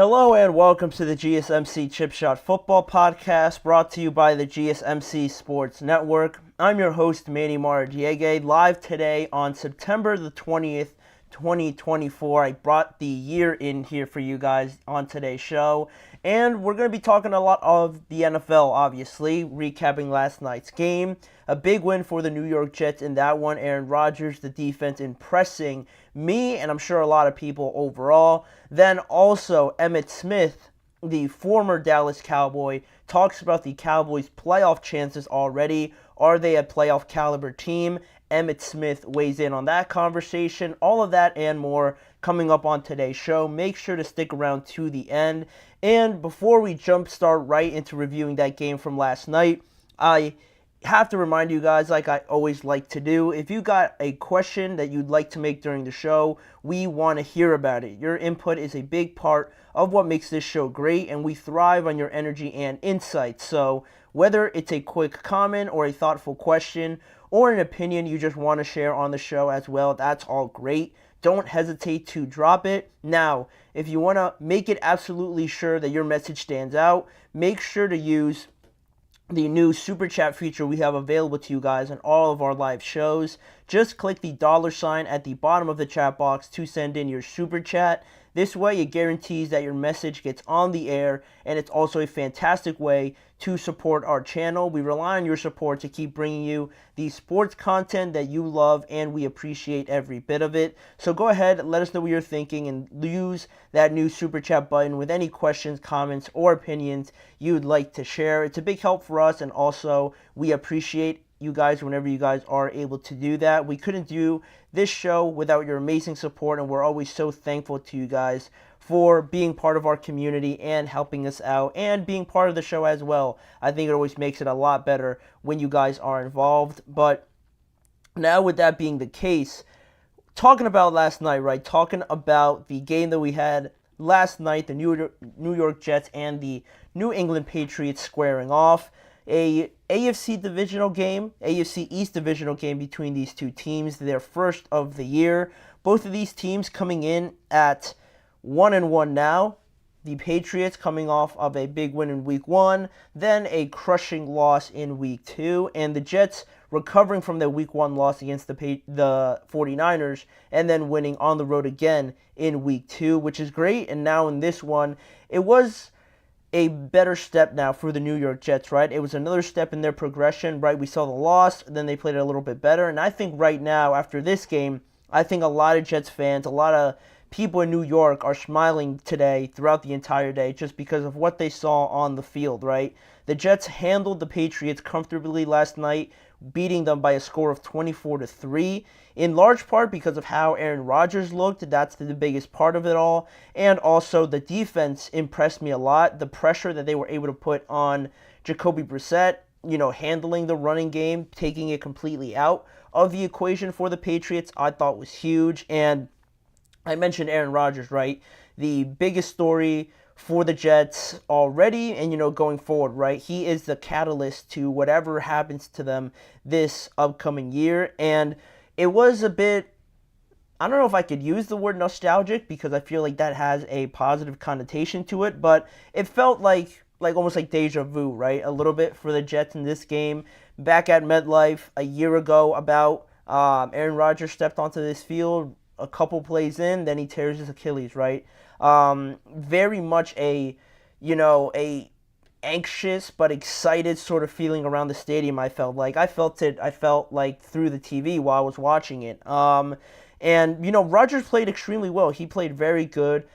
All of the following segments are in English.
Hello and welcome to the GSMC Chip Shot Football Podcast, brought to you by the GSMC Sports Network. I'm your host, Manny Maradiegue, live today on September the 20th, 2024. I brought the year in here for you guys on today's show, and we're going to be talking a lot of the NFL, obviously, recapping last night's game. A big win for the New York Jets in that one. Aaron Rodgers, the defense, impressing me, and I'm sure a lot of people overall. Then also, Emmitt Smith, the former Dallas Cowboy, talks about the Cowboys' playoff chances already. Are they a playoff caliber team? Emmitt Smith weighs in on that conversation. All of that and more coming up on today's show. Make sure to stick around to the end. And before we jumpstart right into reviewing that game from last night, I have to remind you guys, like I always like to do, if you got a question that you'd like to make during the show, we want to hear about it. Your input is a big part of what makes this show great, and we thrive on your energy and insight. So whether it's a quick comment or a thoughtful question or an opinion you just want to share on the show as well, that's all great. Don't hesitate to drop it. Now, if you want to make it absolutely sure that your message stands out, make sure to use the new Super Chat feature we have available to you guys on all of our live shows. Just click the $ at the bottom of the chat box to send in your Super Chat. This way, it guarantees that your message gets on the air, and it's also a fantastic way to support our channel. We rely on your support to keep bringing you the sports content that you love, and we appreciate every bit of it. So go ahead, let us know what you're thinking, and use that new Super Chat button with any questions, comments, or opinions you'd like to share. It's a big help for us, and also we appreciate you guys whenever you guys are able to do that. We couldn't do this show without your amazing support, and we're always so thankful to you guys for being part of our community and helping us out and being part of the show as well. I think it always makes it a lot better when you guys are involved. But now, with that being the case, talking about last night, right? Talking about the game that we had last night, the New York Jets and the New England Patriots squaring off. A AFC divisional game, AFC East divisional game between these two teams, their first of the year. Both of these teams coming in at 1-1 now. The Patriots coming off of a big win in Week 1, then a crushing loss in Week 2, and the Jets recovering from their Week 1 loss against the 49ers, and then winning on the road again in Week 2, which is great. And now in this one, it was a better step now for the New York Jets, right? It was another step in their progression, right? We saw the loss, then they played it a little bit better, and I think right now, after this game, I think a lot of Jets fans, a lot of people in New York are smiling today throughout the entire day just because of what they saw on the field, right? The Jets handled the Patriots comfortably last night, beating them by a score of 24-3, in large part because of how Aaron Rodgers looked. That's the biggest part of it all. And also, the defense impressed me a lot. The pressure that they were able to put on Jacoby Brissett, handling the running game, taking it completely out of the equation for the Patriots, I thought was huge. And I mentioned Aaron Rodgers, right? The biggest story for the Jets already and, going forward, right? He is the catalyst to whatever happens to them this upcoming year. And it was a bit, I don't know if I could use the word nostalgic because I feel like that has a positive connotation to it, but it felt like almost like deja vu, right? A little bit for the Jets in this game. Back at MetLife a year ago about, Aaron Rodgers stepped onto this field a couple plays in, then he tears his Achilles, right? Very much a anxious but excited sort of feeling around the stadium. I felt like through the TV while I was watching it. And Rodgers played extremely well. He played very good,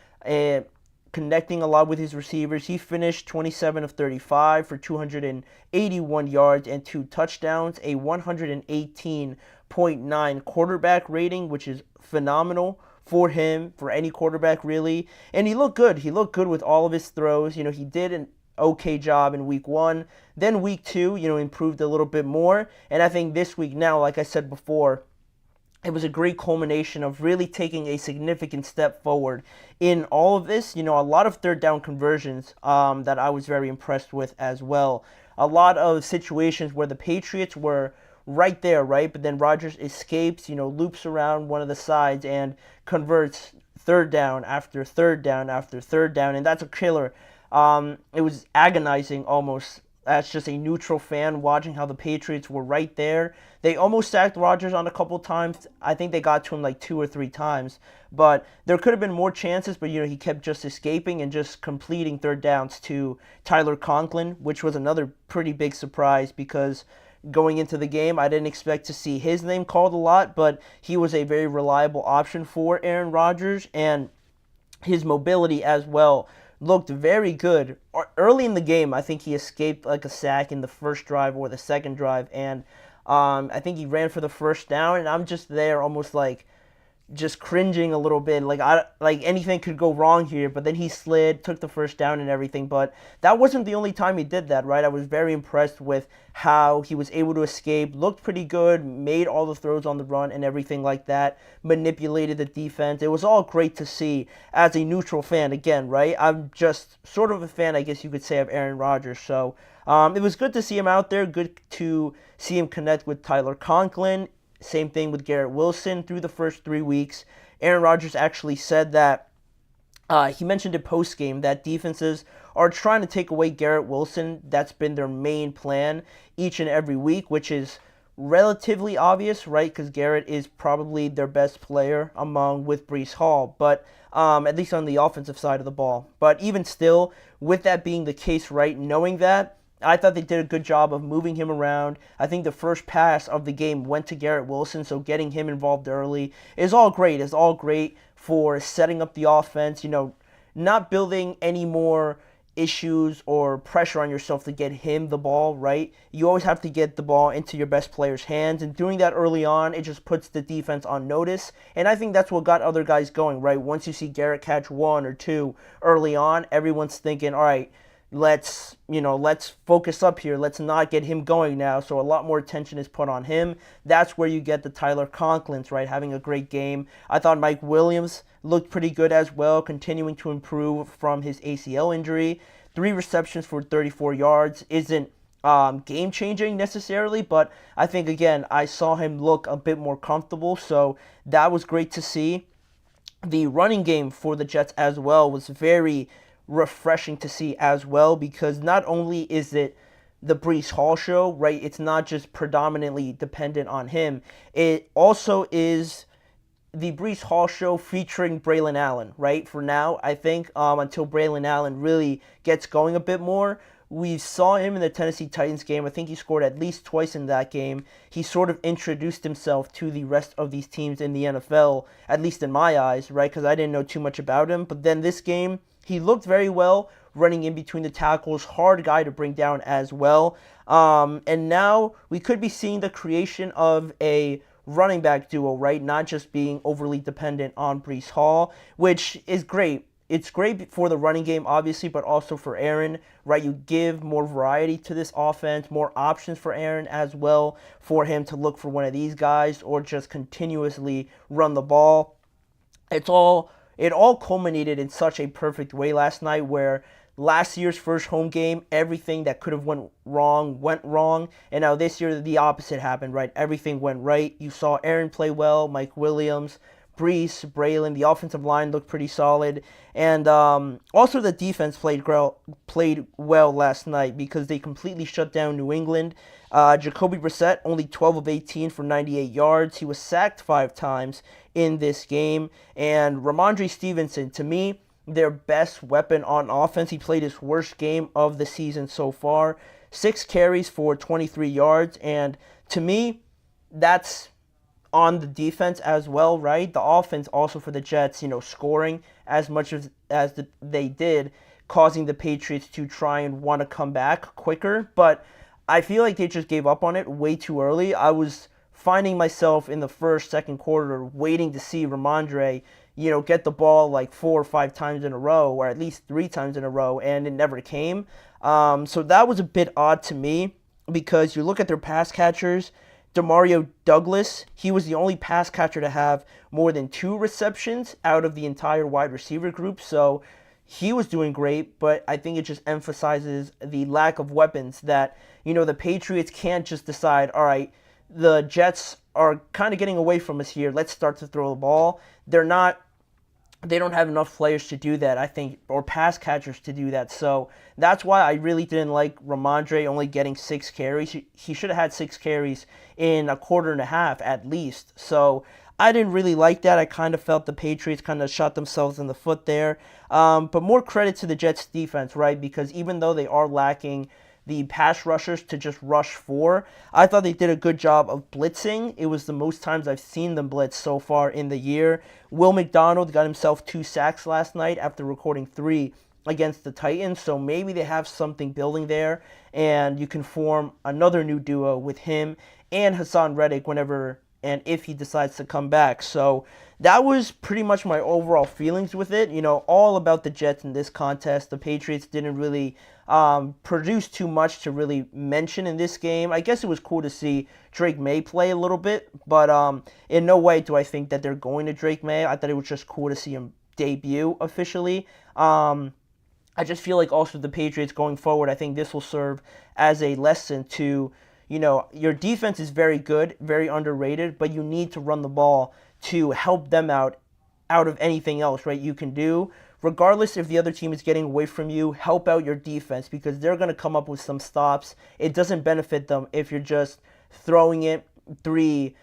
connecting a lot with his receivers. He finished 27 of 35 for 281 yards and 2 touchdowns, a 118.9 quarterback rating, which is phenomenal for him, for any quarterback really. And he looked good. He looked good with all of his throws. He did an okay job in Week 1. Then Week 2, improved a little bit more. And I think this week now, like I said before, it was a great culmination of really taking a significant step forward in all of this. A lot of third down conversions that I was very impressed with as well. A lot of situations where the Patriots were right there, right? But then Rodgers escapes, loops around one of the sides and converts third down after third down after third down, and that's a killer. It was agonizing almost as just a neutral fan watching how the Patriots were right there. They almost sacked Rodgers on a couple times. I think they got to him like 2 or 3 times. But there could have been more chances, but he kept just escaping and just completing third downs to Tyler Conklin, which was another pretty big surprise because going into the game, I didn't expect to see his name called a lot, but he was a very reliable option for Aaron Rodgers, and his mobility as well looked very good. Early in the game, I think he escaped like a sack in the first drive or the second drive, and I think he ran for the first down, and I'm just there almost like just cringing a little bit, like anything could go wrong here, but then he slid, took the first down and everything. But that wasn't the only time he did that, right? I was very impressed with how he was able to escape, looked pretty good, made all the throws on the run and everything like that, manipulated the defense. It was all great to see as a neutral fan again, right? I'm just sort of a fan, I guess you could say, of Aaron Rodgers, so it was good to see him out there, good to see him connect with Tyler Conklin. Same thing with Garrett Wilson through the first 3 weeks. Aaron Rodgers actually said that, he mentioned in postgame that defenses are trying to take away Garrett Wilson. That's been their main plan each and every week, which is relatively obvious, right? Because Garrett is probably their best player with Breece Hall, but at least on the offensive side of the ball. But even still, with that being the case, right, knowing that, I thought they did a good job of moving him around. I think the first pass of the game went to Garrett Wilson, so getting him involved early is all great. It's all great for setting up the offense, not building any more issues or pressure on yourself to get him the ball, right? You always have to get the ball into your best player's hands, and doing that early on, it just puts the defense on notice, and I think that's what got other guys going, right? Once you see Garrett catch 1 or 2 early on, everyone's thinking, all right, let's focus up here. Let's not get him going now. So a lot more attention is put on him. That's where you get the Tyler Conklins, right, having a great game. I thought Mike Williams looked pretty good as well, continuing to improve from his ACL injury. 3 receptions for 34 yards isn't game-changing necessarily, but I think, again, I saw him look a bit more comfortable, so that was great to see. The running game for the Jets as well was very refreshing to see as well, because not only is it the Breece Hall show, right? It's not just predominantly dependent on him. It also is the Breece Hall show featuring Braylon Allen, right? For now, I think, until Braylon Allen really gets going a bit more. We saw him in the Tennessee Titans game. I think he scored at least twice in that game. He sort of introduced himself to the rest of these teams in the NFL, at least in my eyes, right? Because I didn't know too much about him. But then this game, he looked very well, running in between the tackles, hard guy to bring down as well. And now we could be seeing the creation of a running back duo, right? Not just being overly dependent on Breece Hall, which is great. It's great for the running game, obviously, but also for Aaron, right? You give more variety to this offense, more options for Aaron as well, for him to look for one of these guys or just continuously run the ball. It all culminated in such a perfect way last night, where last year's first home game, everything that could have went wrong, and now this year the opposite happened, right? Everything went right. You saw Aaron play well, Mike Williams, Breece, Braylon, the offensive line looked pretty solid, and also the defense played well last night because they completely shut down New England. Jacoby Brissett, only 12 of 18 for 98 yards. He was sacked 5 times in this game. And Ramondre Stevenson, to me, their best weapon on offense. He played his worst game of the season so far. 6 carries for 23 yards. And to me, that's on the defense as well, right? The offense also for the Jets, scoring as much as they did, causing the Patriots to try and want to come back quicker. But I feel like they just gave up on it way too early. I was finding myself in the first, second quarter waiting to see Ramondre, get the ball like 4 or 5 times in a row, or at least 3 times in a row, and it never came. So that was a bit odd to me, because you look at their pass catchers. Demario Douglas, he was the only pass catcher to have more than 2 receptions out of the entire wide receiver group, so he was doing great, but I think it just emphasizes the lack of weapons that, the Patriots can't just decide, all right, the Jets are kind of getting away from us here, let's start to throw the ball. They're not they don't have enough players to do that, I think, or pass catchers to do that. So that's why I really didn't like Ramondre only getting 6 carries. He should have had 6 carries in a quarter and a half at least. So I didn't really like that. I kind of felt the Patriots kind of shot themselves in the foot there. But more credit to the Jets defense, right? Because even though they are lacking the pass rushers to just rush 4, I thought they did a good job of blitzing. It was the most times I've seen them blitz so far in the year. Will McDonald got himself 2 sacks last night after recording 3 against the Titans, so maybe they have something building there, and you can form another new duo with him and Hassan Reddick whenever and if he decides to come back. So that was pretty much my overall feelings with it. All about the Jets in this contest. The Patriots didn't really produce too much to really mention in this game. I guess it was cool to see Drake May play a little bit, but in no way do I think that they're going to Drake May. I thought it was just cool to see him debut officially. I just feel like also the Patriots going forward, I think this will serve as a lesson to, your defense is very good, very underrated, but you need to run the ball to help them out of anything else, right? You can do, regardless if the other team is getting away from you, help out your defense because they're going to come up with some stops. It doesn't benefit them if you're just throwing it 3-4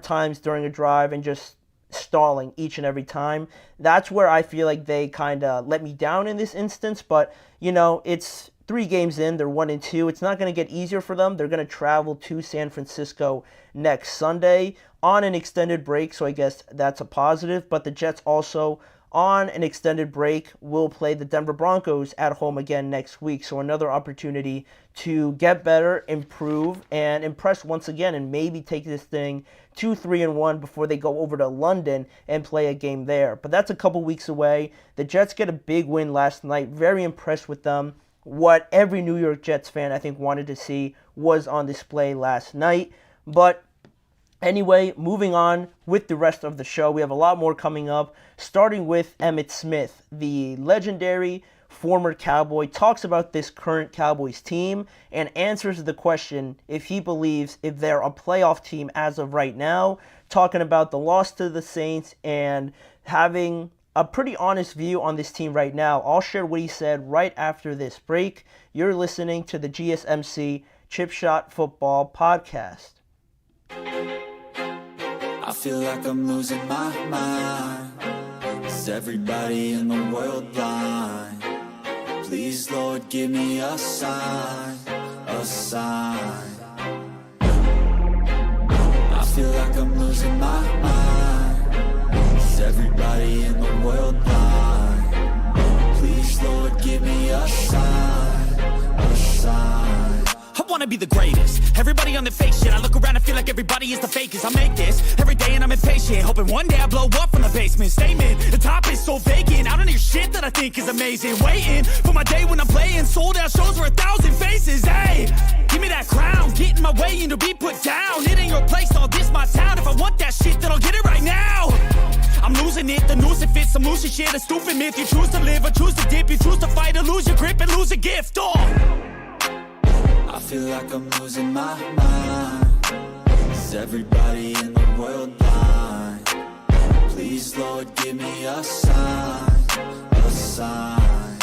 times during a drive and just stalling each and every time. That's where I feel like they kind of let me down in this instance, but it's 3 games in, they're 1-2. It's not going to get easier for them. They're going to travel to San Francisco next Sunday on an extended break, so I guess that's a positive. But the Jets also, on an extended break, will play the Denver Broncos at home again next week. So another opportunity to get better, improve, and impress once again, and maybe take this thing to 3-1 before they go over to London and play a game there. But that's a couple weeks away. The Jets get a big win last night. Very impressed with them. What every New York Jets fan, I think, wanted to see was on display last night. But anyway, moving on with the rest of the show. We have a lot more coming up, starting with Emmitt Smith, the legendary former Cowboy, talks about this current Cowboys team and answers the question if he believes if they're a playoff team as of right now, talking about the loss to the Saints and having a pretty honest view on this team right now. I'll share what he said right after this break. You're listening to the GSMC Chip Shot Football Podcast. I feel like I'm losing my mind. Is everybody in the world blind? Please, Lord, give me a sign, a sign. I feel like I'm losing my mind. Is everybody in the world blind? Please, Lord, give me a sign, a sign. I wanna be the greatest. Everybody on the fake shit. I look around and feel like everybody is the fakest. I make this every day and I'm impatient, hoping one day I blow up from the basement. Statement, the top is so vacant. I don't hear shit that I think is amazing. Waiting for my day when I'm playing sold out shows for 1,000 faces. Hey, give me that crown, get in my way and to be put down. It ain't your place, all this my town. If I want that shit, then I'll get it right now. I'm losing it, the noose it fits. I'm losing shit, a stupid myth. You choose to live or choose to dip. You choose to fight or lose your grip and lose a gift. I feel like I'm losing my mind. Is everybody in the world blind? Please, Lord, give me a sign, a sign.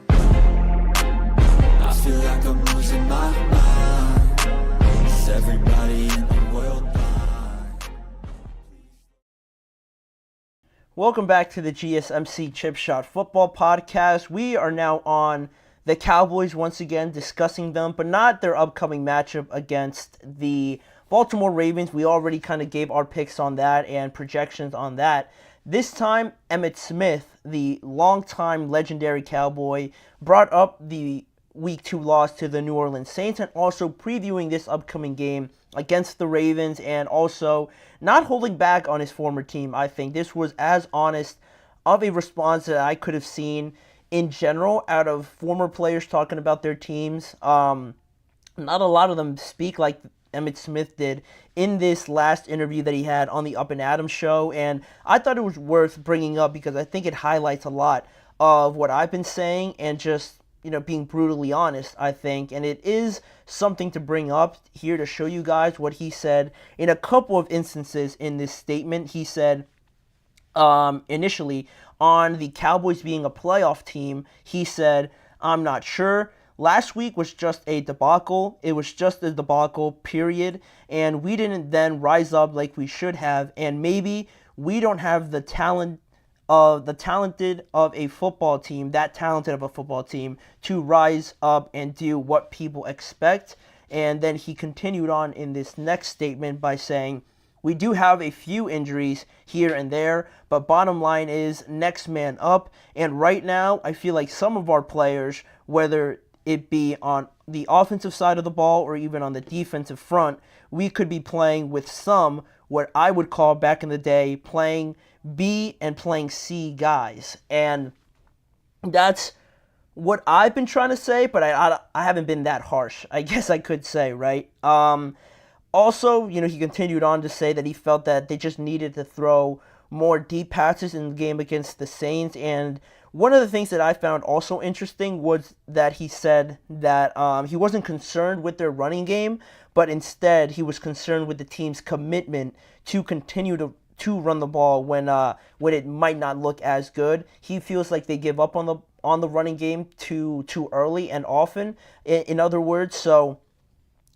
I feel like I'm losing my mind. Is everybody in the world blind? Welcome back to the GSMC Chip Shot Football Podcast. We are now on the Cowboys once again, discussing them, but not their upcoming matchup against the Baltimore Ravens. We already kind of gave our picks on that and projections on that. This time, Emmitt Smith, the longtime legendary Cowboy, brought up the Week 2 loss to the New Orleans Saints and also previewing this upcoming game against the Ravens and also not holding back on his former team. I think this was as honest of a response that I could have seen in general out of former players talking about their teams. Not a lot of them speak like Emmitt Smith did in this last interview that he had on the Up and Adams show, and I thought it was worth bringing up because I think it highlights a lot of what I've been saying and just, being brutally honest, I think, and it is something to bring up here to show you guys what he said in a couple of instances in this statement. He said, initially on the Cowboys being a playoff team. He said, "I'm not sure. Last week was just a debacle. It was just a debacle, period. And we didn't then rise up like we should have. And maybe we don't have the talented of a football team, that talented of a football team, to rise up and do what people expect." And then he continued on in this next statement by saying, "We do have a few injuries here and there, but bottom line is next man up. And right now, I feel like some of our players, whether it be on the offensive side of the ball or even on the defensive front, we could be playing with some, what I would call back in the day, playing B and playing C guys." And that's what I've been trying to say, but I haven't been that harsh, I guess I could say, right? Also, he continued on to say that he felt that they just needed to throw more deep passes in the game against the Saints. And one of the things that I found also interesting was that he said that he wasn't concerned with their running game, but instead he was concerned with the team's commitment to continue to run the ball when it might not look as good. He feels like they give up on the running game too early and often. In other words, so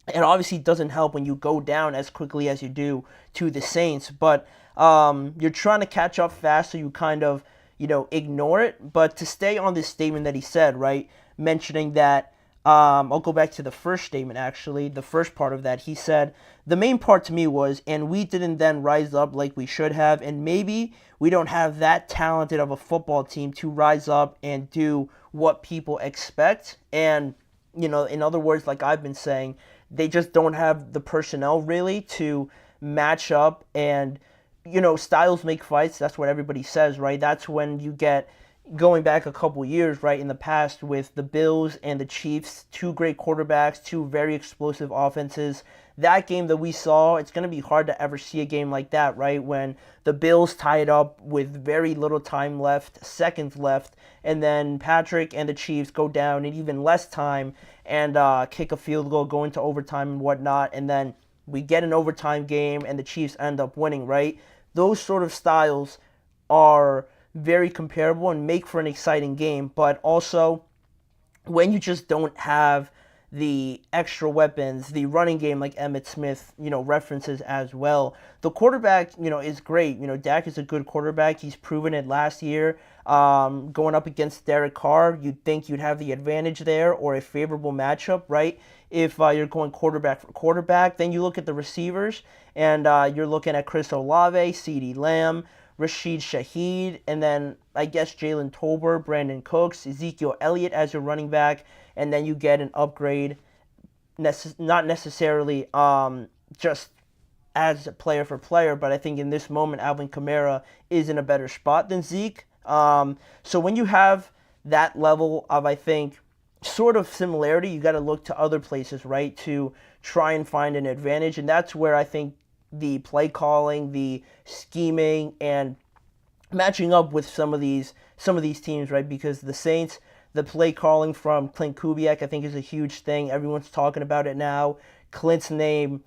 it obviously doesn't help when you go down as quickly as you do to the Saints, but you're trying to catch up fast, so you kind of, ignore it. But to stay on this statement that he said, right, mentioning that, I'll go back to the first statement, actually, the first part of that. He said, "The main part to me was, and we didn't then rise up like we should have, and maybe we don't have that talented of a football team to rise up and do what people expect." And, in other words, like I've been saying, they just don't have the personnel really to match up. And, styles make fights. That's what everybody says, right? That's when you get, going back a couple years, right, in the past with the Bills and the Chiefs, two great quarterbacks, two very explosive offenses. That game that we saw, it's going to be hard to ever see a game like that, right, when the Bills tie it up with very little time left, seconds left, and then Patrick and the Chiefs go down in even less time and kick a field goal, go into overtime and whatnot, and then we get an overtime game and the Chiefs end up winning, right? Those sort of styles are very comparable and make for an exciting game, but also when you just don't have the extra weapons, the running game like Emmitt Smith, references as well. The quarterback, is great. Dak is a good quarterback. He's proven it last year. Going up against Derek Carr, you'd think you'd have the advantage there or a favorable matchup, right? If you're going quarterback for quarterback, then you look at the receivers, and you're looking at Chris Olave, CeeDee Lamb, Rashid Shaheed, and then I guess Jalen Tolbert, Brandon Cooks, Ezekiel Elliott as your running back, and then you get an upgrade, not necessarily just as a player for player, but I think in this moment Alvin Kamara is in a better spot than Zeke. So when you have that level of, I think, sort of similarity, you got to look to other places, right, to try and find an advantage, and that's where I think the play calling, the scheming, and matching up with some of these teams, right? Because the Saints, the play calling from Clint Kubiak, I think, is a huge thing. Everyone's talking about it now. Clint's name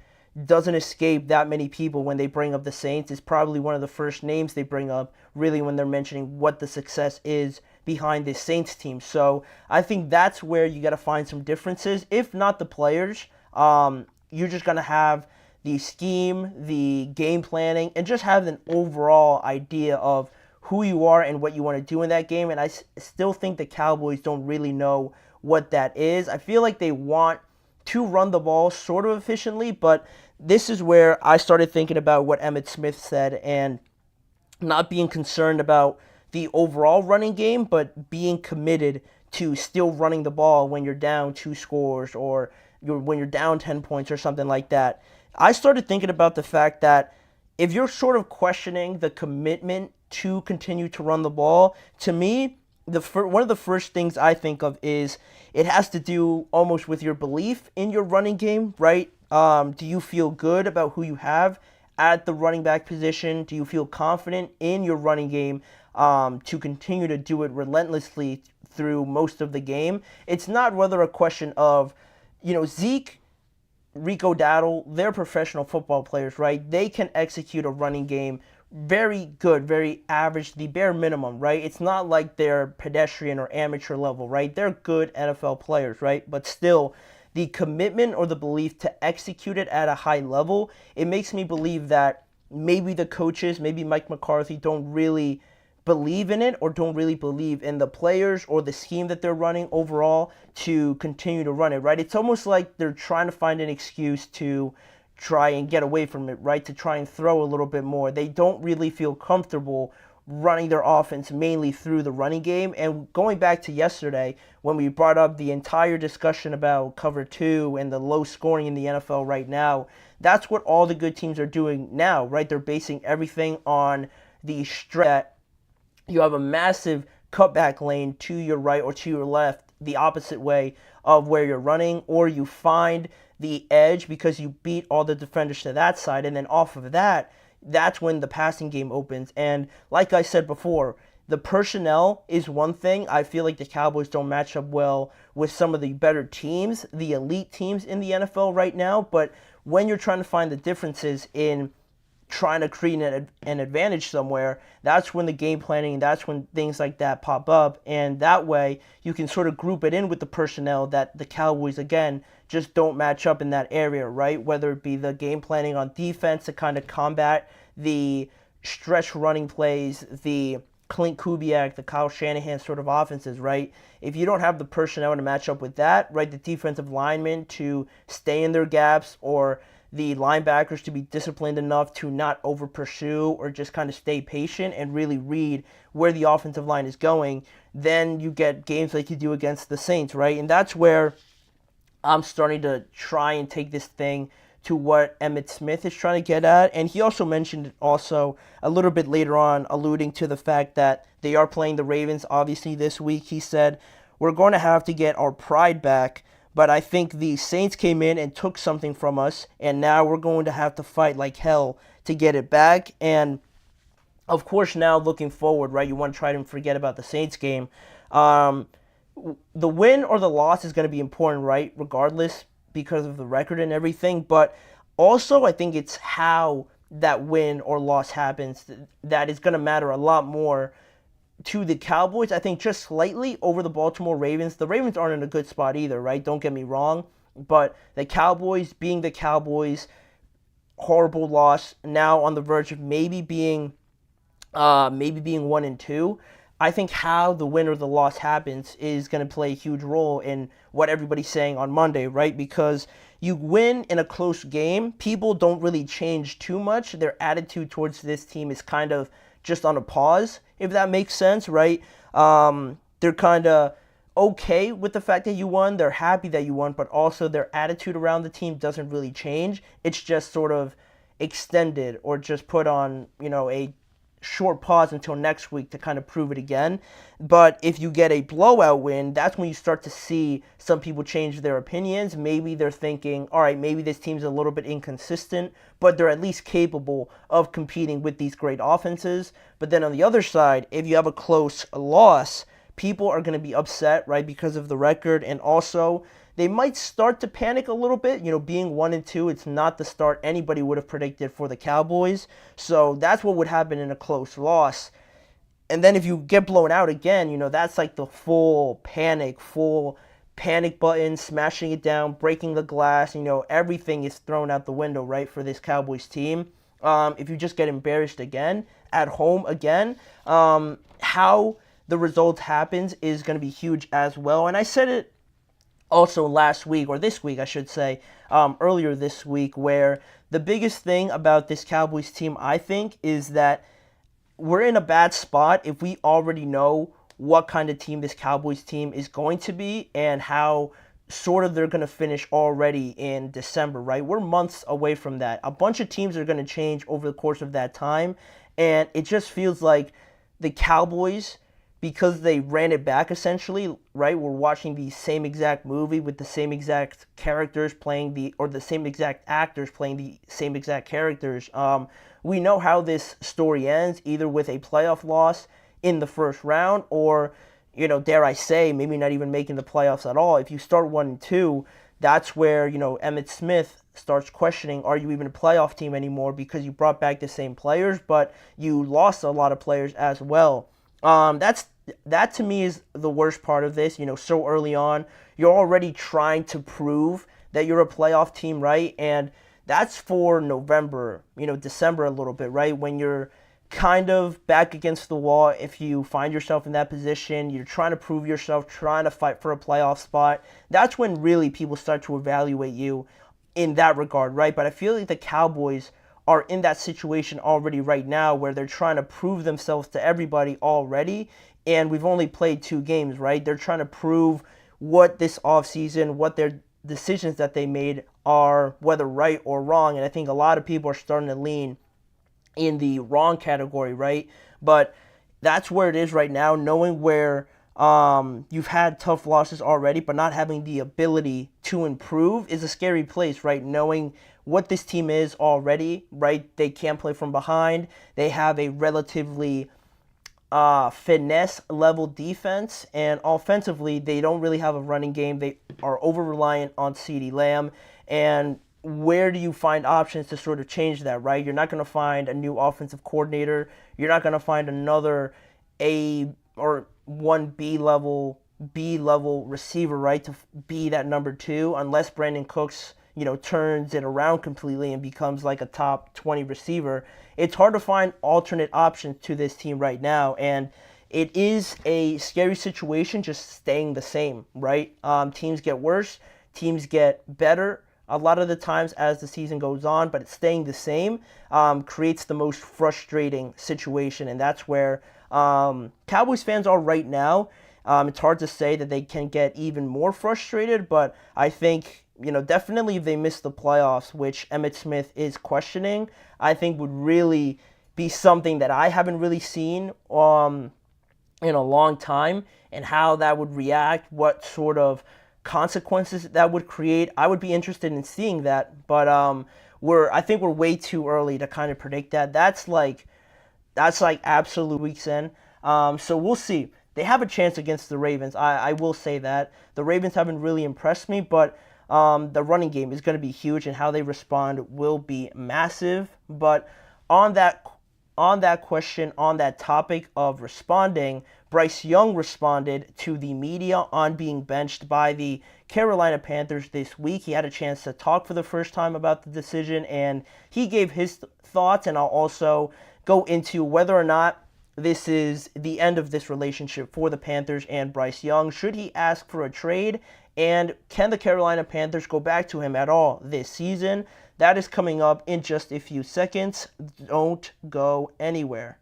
doesn't escape that many people when they bring up the Saints. It's probably one of the first names they bring up, really, when they're mentioning what the success is behind this Saints team. So I think that's where you got to find some differences. If not the players, you're just going to have the scheme, the game planning, and just have an overall idea of who you are and what you want to do in that game. And I still think the Cowboys don't really know what that is. I feel like they want to run the ball sort of efficiently, but this is where I started thinking about what Emmitt Smith said and not being concerned about the overall running game, but being committed to still running the ball when you're down 2 scores or when you're down 10 points or something like that. I started thinking about the fact that if you're sort of questioning the commitment to continue to run the ball, to me, one of the first things I think of is it has to do almost with your belief in your running game, right? Do you feel good about who you have at the running back position? Do you feel confident in your running game to continue to do it relentlessly through most of the game? It's not whether a question of, Zeke, Rico Dowdle, they're professional football players, right? They can execute a running game very good, very average, the bare minimum, right? It's not like they're pedestrian or amateur level, right? They're good NFL players, right? But still, the commitment or the belief to execute it at a high level, it makes me believe that maybe the coaches, maybe Mike McCarthy, don't really believe in it or don't really believe in the players or the scheme that they're running overall to continue to run it, right? It's almost like they're trying to find an excuse to try and get away from it, right? To try and throw a little bit more. They don't really feel comfortable running their offense mainly through the running game. And going back to yesterday, when we brought up the entire discussion about cover 2 and the low scoring in the NFL right now, that's what all the good teams are doing now, right? They're basing everything on the stretch. You have a massive cutback lane to your right or to your left, the opposite way of where you're running, or you find the edge because you beat all the defenders to that side, and then off of that, that's when the passing game opens. And like I said before, the personnel is one thing. I feel like the Cowboys don't match up well with some of the better teams, the elite teams in the NFL right now, but when you're trying to find the differences in trying to create an advantage somewhere, that's when the game planning, that's when things like that pop up, and that way you can sort of group it in with the personnel that the Cowboys, again, just don't match up in that area, right? Whether it be the game planning on defense to kind of combat the stretch running plays, the Clint Kubiak, the Kyle Shanahan sort of offenses, right? If you don't have the personnel to match up with that, right, the defensive linemen to stay in their gaps or the linebackers to be disciplined enough to not over pursue or just kind of stay patient and really read where the offensive line is going, then you get games like you do against the Saints, right? And that's where I'm starting to try and take this thing to what Emmitt Smith is trying to get at. And he also mentioned it also a little bit later on, alluding to the fact that they are playing the Ravens, obviously, this week. He said, we're going to have to get our pride back, but I think the Saints came in and took something from us, and now we're going to have to fight like hell to get it back. And, of course, now looking forward, right, you want to try to forget about the Saints game. The win or the loss is going to be important, right, regardless, because of the record and everything. But also, I think it's how that win or loss happens that is going to matter a lot more to the Cowboys. I think just slightly over the Baltimore Ravens. The Ravens aren't in a good spot either, right? Don't get me wrong. But the Cowboys being the Cowboys, horrible loss, now on the verge of maybe being 1-2. I think how the win or the loss happens is going to play a huge role in what everybody's saying on Monday, right? Because you win in a close game, people don't really change too much. Their attitude towards this team is kind of just on a pause, if that makes sense, right? They're kind of okay with the fact that you won. They're happy that you won, but also their attitude around the team doesn't really change. It's just sort of extended or just put on, a short pause until next week to kind of prove it again. But if you get a blowout win, that's when you start to see some people change their opinions. Maybe they're thinking, all right, maybe this team's a little bit inconsistent, but they're at least capable of competing with these great offenses. But then on the other side, if you have a close loss, people are going to be upset, right, because of the record. And also, they might start to panic a little bit. Being 1-2, it's not the start anybody would have predicted for the Cowboys. So that's what would happen in a close loss. And then if you get blown out again, that's like the full panic button, smashing it down, breaking the glass. Everything is thrown out the window, right, for this Cowboys team. If you just get embarrassed again, at home again, how the result happens is going to be huge as well. And I said it also last week, or this week, I should say, earlier this week, where the biggest thing about this Cowboys team, I think, is that we're in a bad spot if we already know what kind of team this Cowboys team is going to be and how sort of they're going to finish already in December, right? We're months away from that. A bunch of teams are going to change over the course of that time, and it just feels like the Cowboys, because they ran it back essentially, right? We're watching the same exact movie with the same exact characters playing the same exact actors playing the same exact characters. We know how this story ends, either with a playoff loss in the first round or, dare I say, maybe not even making the playoffs at all. If you start 1-2, that's where, Emmitt Smith starts questioning, are you even a playoff team anymore, because you brought back the same players, but you lost a lot of players as well. That to me is the worst part of this. So early on, you're already trying to prove that you're a playoff team, right? And that's for November, December a little bit, right? When you're kind of back against the wall, if you find yourself in that position, you're trying to prove yourself, trying to fight for a playoff spot, that's when really people start to evaluate you in that regard, right? But I feel like the Cowboys are in that situation already right now where they're trying to prove themselves to everybody already, and we've only played 2 games, right? They're trying to prove what this offseason, what their decisions that they made are, whether right or wrong, and I think a lot of people are starting to lean in the wrong category, right? But that's where it is right now, knowing where you've had tough losses already, but not having the ability to improve is a scary place, right? Knowing what this team is already, right? They can't play from behind. They have a relatively finesse level defense, and offensively, they don't really have a running game. They are over-reliant on CeeDee Lamb, and where do you find options to sort of change that, right? You're not going to find a new offensive coordinator. You're not going to find another A or one B level receiver, right, to be that number 2, unless Brandon Cooks, turns it around completely and becomes like a top 20 receiver. It's hard to find alternate options to this team right now, and it is a scary situation just staying the same, right? Teams get worse, teams get better a lot of the times as the season goes on, but it's staying the same creates the most frustrating situation, and that's where Cowboys fans are right now. It's hard to say that they can get even more frustrated, but I think, definitely if they miss the playoffs, which Emmitt Smith is questioning, I think would really be something that I haven't really seen in a long time, and how that would react, what sort of consequences that would create. I would be interested in seeing that, but I think we're way too early to kind of predict that. That's like absolute weeks in. So we'll see. They have a chance against the Ravens. I will say that. The Ravens haven't really impressed me, but the running game is going to be huge, and how they respond will be massive. But on that question, on that topic of responding, Bryce Young responded to the media on being benched by the Carolina Panthers this week. He had a chance to talk for the first time about the decision, and he gave his thoughts, and I'll also go into whether or not this is the end of this relationship for the Panthers and Bryce Young. Should he ask for a trade, and can the Carolina Panthers go back to him at all this season? That is coming up in just a few seconds. Don't go anywhere.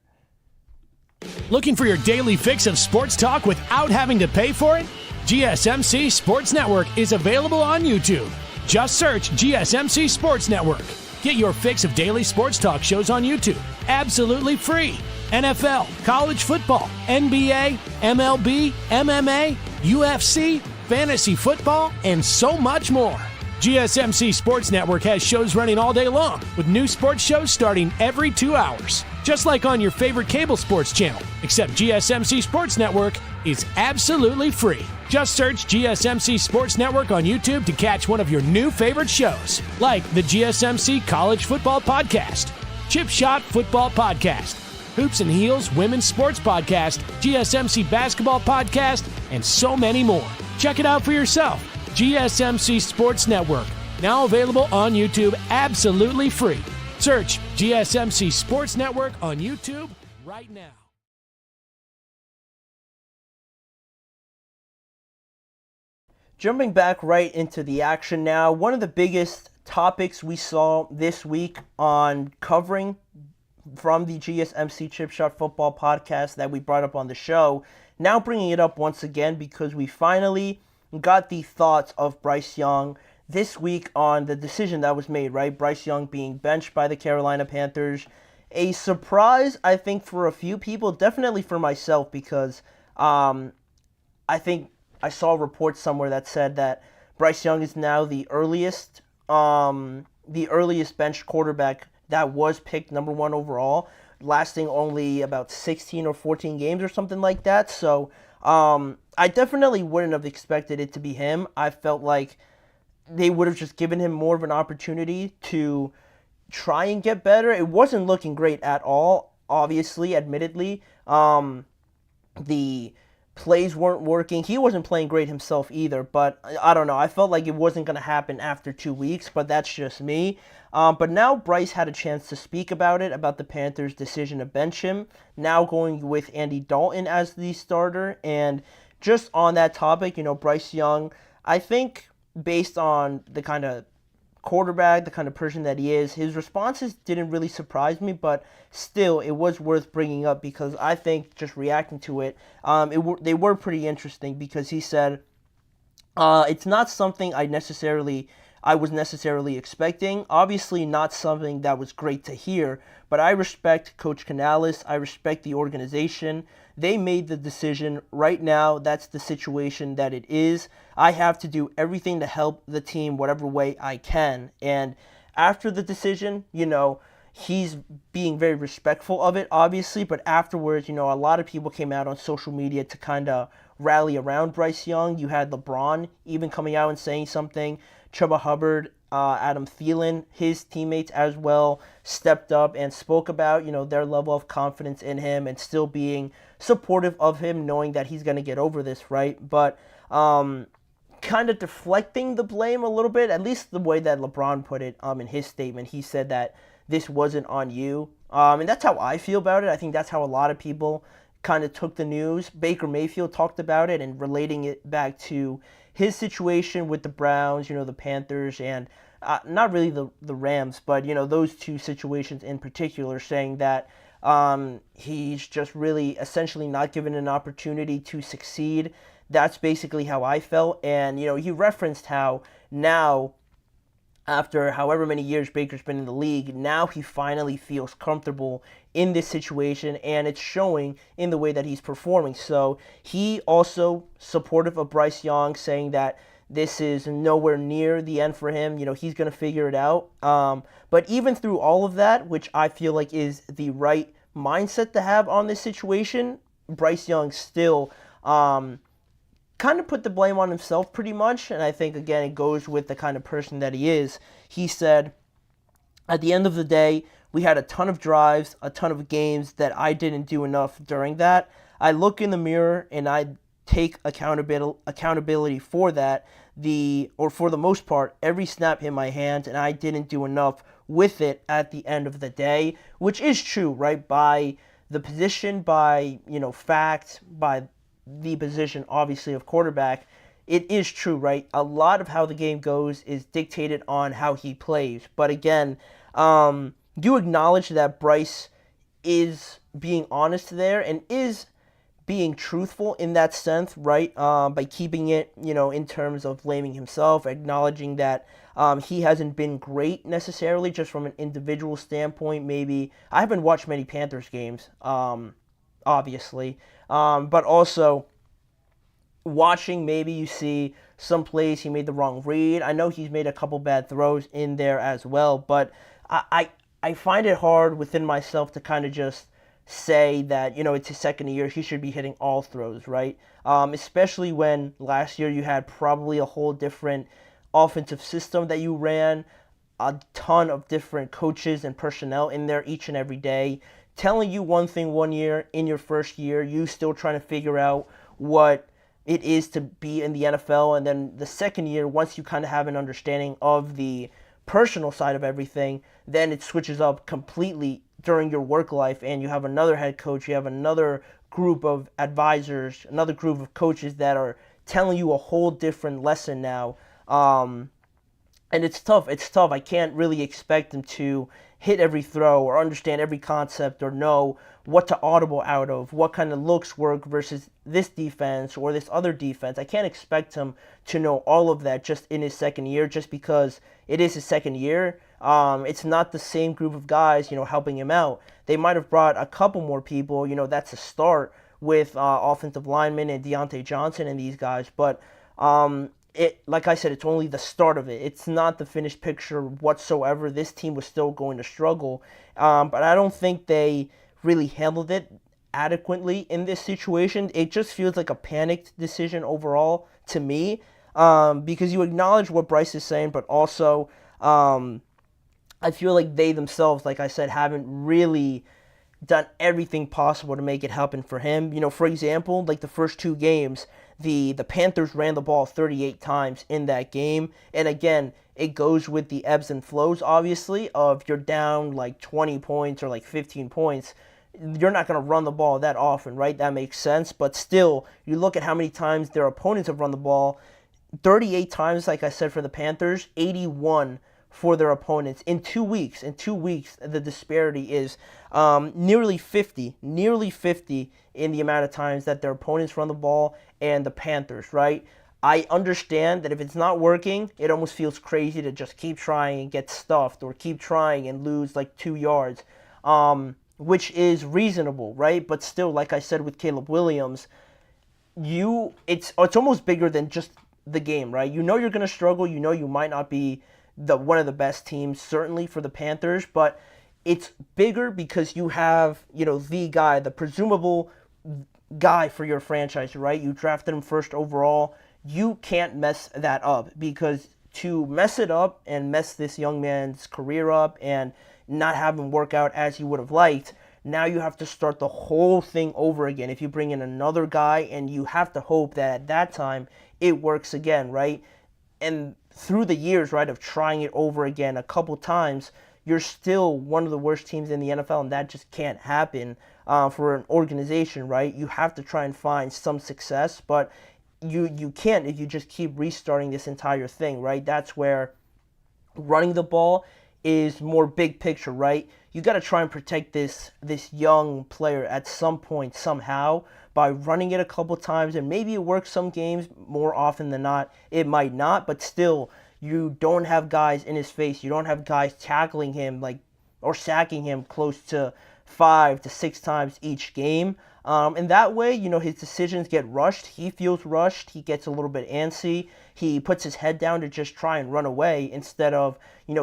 Looking for your daily fix of sports talk without having to pay for it? GSMC Sports Network is available on YouTube. Just search GSMC Sports Network. Get your fix of daily sports talk shows on YouTube, absolutely free. NFL, college football, NBA, MLB, MMA, UFC, fantasy football, and so much more. GSMC Sports Network has shows running all day long, with new sports shows starting every 2 hours. Just like on your favorite cable sports channel, except GSMC Sports Network is absolutely free. Just search GSMC Sports Network on YouTube to catch one of your new favorite shows, like the GSMC College Football Podcast, Chip Shot Football Podcast, Hoops and Heels Women's Sports Podcast, GSMC Basketball Podcast, and so many more. Check it out for yourself. GSMC Sports Network, now available on YouTube absolutely free. Search GSMC Sports Network on YouTube right now. Jumping back right into the action now, one of the biggest topics we saw this week on covering from the GSMC Chip Shot Football Podcast that we brought up on the show, now bringing it up once again because we finally got the thoughts of Bryce Young this week on the decision that was made, right? Bryce Young being benched by the Carolina Panthers. A surprise, I think, for a few people, definitely for myself, because I think I saw a report somewhere that said that Bryce Young is now the earliest benched quarterback that was picked number 1 overall, lasting only about 16 or 14 games or something like that. So I definitely wouldn't have expected it to be him. I felt like they would have just given him more of an opportunity to try and get better. It wasn't looking great at all, obviously, admittedly. The plays weren't working. He wasn't playing great himself either, but I don't know. I felt like it wasn't going to happen after 2 weeks, but that's just me. But now Bryce had a chance to speak about it, about the Panthers' decision to bench him, now going with Andy Dalton as the starter. And just on that topic, Bryce Young, I think based on the kind of quarterback, the kind of person that he is, his responses didn't really surprise me, but still, it was worth bringing up because I think just reacting to it, they were pretty interesting because he said, it's not something I was necessarily expecting. Obviously, not something that was great to hear, but I respect Coach Canales. I respect the organization. They made the decision. Right now, that's the situation that it is. I have to do everything to help the team whatever way I can. And after the decision, he's being very respectful of it, obviously. But afterwards, a lot of people came out on social media to kind of rally around Bryce Young. You had LeBron even coming out and saying something. Chuba Hubbard, Adam Thielen, his teammates as well, stepped up and spoke about, their level of confidence in him and still being supportive of him, knowing that he's going to get over this, right? But kind of deflecting the blame a little bit, at least the way that LeBron put it in his statement. He said that this wasn't on you. And that's how I feel about it. I think that's how a lot of people kind of took the news. Baker Mayfield talked about it and relating it back to his situation with the Browns, the Panthers, and not really the Rams, but, those two situations in particular, saying that he's just really essentially not given an opportunity to succeed. That's basically how I felt. And, he referenced how now, after however many years Baker's been in the league, now he finally feels comfortable in this situation, and it's showing in the way that he's performing. So he also supportive of Bryce Young, saying that this is nowhere near the end for him. He's going to figure it out. But even through all of that, which I feel like is the right mindset to have on this situation, Bryce Young still kind of put the blame on himself pretty much. And I think, again, it goes with the kind of person that he is. He said, at the end of the day, we had a ton of drives, a ton of games that I didn't do enough during that. I look in the mirror and I take accountability for that. For the most part, every snap hit my hands, and I didn't do enough with it at the end of the day, which is true, right? By the position, by fact, by the position, obviously, of quarterback, it is true, right? A lot of how the game goes is dictated on how he plays. But again, you acknowledge that Bryce is being honest there and is being truthful in that sense, right? By keeping it, in terms of blaming himself, acknowledging that he hasn't been great necessarily, just from an individual standpoint. Maybe I haven't watched many Panthers games, obviously, but also watching, maybe you see some plays he made the wrong read. I know he's made a couple bad throws in there as well, but I find it hard within myself to kind of just say that, it's his second year, he should be hitting all throws, right? Especially when last year you had probably a whole different offensive system that you ran, a ton of different coaches and personnel in there each and every day, telling you one thing one year, in your first year, you still trying to figure out what it is to be in the NFL, and then the second year, once you kind of have an understanding of the personal side of everything, then it switches up completely during your work life, and you have another head coach, you have another group of advisors, another group of coaches that are telling you a whole different lesson now. And it's tough. I can't really expect them to hit every throw or understand every concept or know what to audible out of, what kind of looks work versus this defense or this other defense. I can't expect him to know all of that just in his second year, just because it is his second year. It's not the same group of guys, helping him out. They might have brought a couple more people, that's a start with offensive linemen and Deontay Johnson and these guys, but like I said, it's only the start of it. It's not the finished picture whatsoever. This team was still going to struggle, but I don't think they really handled it adequately in this situation. It just feels like a panicked decision overall to me. because you acknowledge what Bryce is saying, but also I feel like they themselves, like I said, haven't really done everything possible to make it happen for him. For example, like the first 2 games, the Panthers ran the ball 38 times in that game. And again, it goes with the ebbs and flows, obviously, of you're down like 20 points or like 15 points. You're not going to run the ball that often, right? That makes sense. But still, you look at how many times their opponents have run the ball. 38 times, like I said, for the Panthers, 81 for their opponents in 2 weeks. In 2 weeks, the disparity is nearly 50 in the amount of times that their opponents run the ball and the Panthers, right? I understand that if it's not working, it almost feels crazy to just keep trying and get stuffed or keep trying and lose like 2 yards, which is reasonable, right? But still, like I said with Caleb Williams, it's almost bigger than just the game, right? You're going to struggle. You might not be one of the best teams, certainly for the Panthers, but it's bigger because you have, the guy, the presumable guy for your franchise, right? You drafted him first overall. You can't mess that up, because to mess it up and mess this young man's career up and not have him work out as you would have liked, now you have to start the whole thing over again. If you bring in another guy, and you have to hope that at that time it works again, right? And through the years, right, of trying it over again a couple times, you're still one of the worst teams in the NFL, and that just can't happen for an organization, right? You have to try and find some success, but you can't if you just keep restarting this entire thing, right? That's where running the ball is more big picture, right? You got to try and protect this young player at some point somehow by running it a couple times, and maybe it works some games. More often than not, it might not, but still, you don't have guys in his face. You don't have guys tackling him or sacking him close to 5 to 6 times each game. And that way, his decisions get rushed. He feels rushed. He gets a little bit antsy. He puts his head down to just try and run away instead of,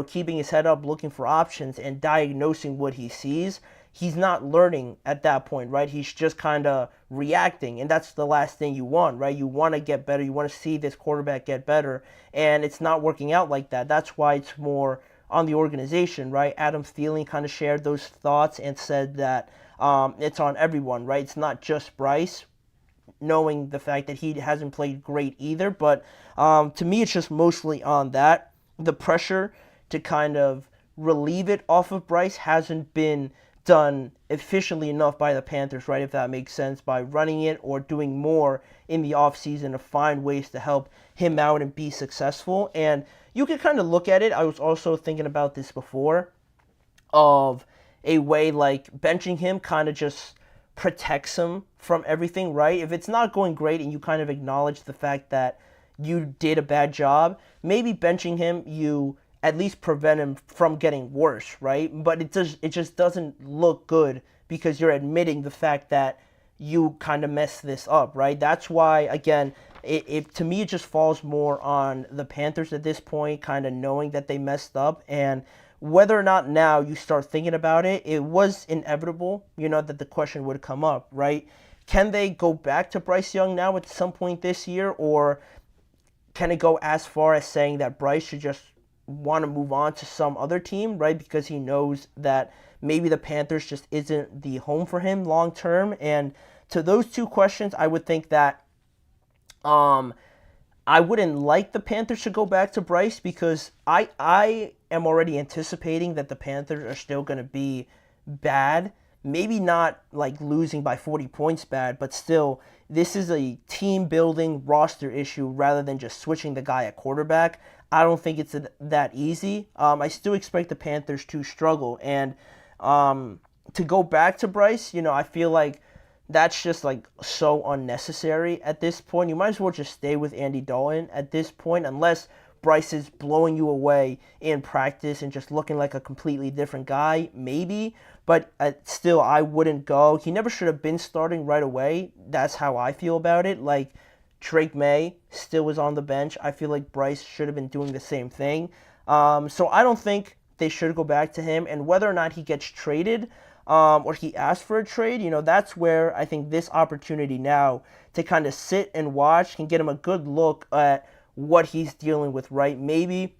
keeping his head up, looking for options and diagnosing what he sees. He's not learning at that point, right? He's just kind of reacting, and that's the last thing you want, right? You want to get better. You want to see this quarterback get better, and it's not working out like that. That's why it's more on the organization, right? Adam Thielen kind of shared those thoughts and said that it's on everyone, right? It's not just Bryce, knowing the fact that he hasn't played great either, but to me, it's just mostly on that. The pressure to kind of relieve it off of Bryce hasn't been done efficiently enough by the Panthers, right, if that makes sense, by running it or doing more in the offseason to find ways to help him out and be successful. And you can kind of look at it, I was also thinking about this before, of a way like benching him kind of just protects him from everything, right? If it's not going great and you kind of acknowledge the fact that you did a bad job, maybe benching him, you at least prevent him from getting worse, right? But it just doesn't look good because you're admitting the fact that you kind of messed this up, right? That's why, again, to me, it just falls more on the Panthers at this point, kind of knowing that they messed up. And whether or not now you start thinking about it, it was inevitable, that the question would come up, right? Can they go back to Bryce Young now at some point this year, or can it go as far as saying that Bryce should just want to move on to some other team, right? Because he knows that maybe the Panthers just isn't the home for him long term. And to those two questions, I would think that I wouldn't like the Panthers to go back to Bryce, because I am already anticipating that the Panthers are still going to be bad. Maybe not like losing by 40 points bad, but still, this is a team-building roster issue rather than just switching the guy at quarterback. I don't think it's that easy. I still expect the Panthers to struggle. And to go back to Bryce, I feel like that's just like so unnecessary at this point. You might as well just stay with Andy Dalton at this point, unless Bryce is blowing you away in practice and just looking like a completely different guy, maybe. But still, I wouldn't go. He never should have been starting right away. That's how I feel about it. Like, Drake May still was on the bench. I feel like Bryce should have been doing the same thing. So I don't think they should go back to him. And whether or not he gets traded or he asks for a trade, that's where I think this opportunity now to kind of sit and watch can get him a good look at what he's dealing with, right? Maybe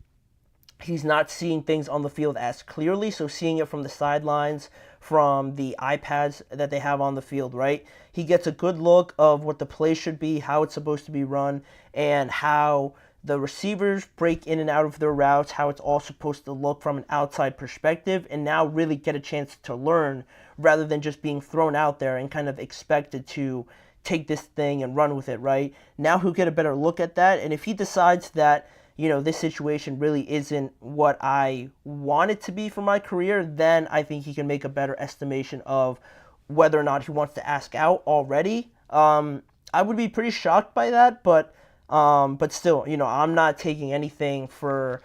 he's not seeing things on the field as clearly, so seeing it from the sidelines, from the iPads that they have on the field, right? He gets a good look of what the play should be, how it's supposed to be run, and how the receivers break in and out of their routes, how it's all supposed to look from an outside perspective, and now really get a chance to learn rather than just being thrown out there and kind of expected to take this thing and run with it, right? Now he'll get a better look at that, and if he decides that, this situation really isn't what I want it to be for my career, then I think he can make a better estimation of whether or not he wants to ask out already. I would be pretty shocked by that, but still, I'm not taking anything for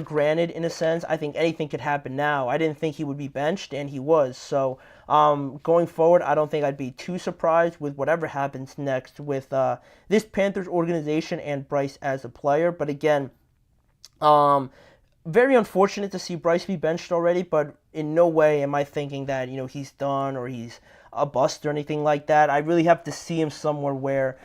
granted in a sense. I think anything could happen now. I didn't think he would be benched, and he was. So going forward, I don't think I'd be too surprised with whatever happens next with this Panthers organization and Bryce as a player. But again, very unfortunate to see Bryce be benched already, but in no way am I thinking that, he's done or he's a bust or anything like that. I really have to see him somewhere where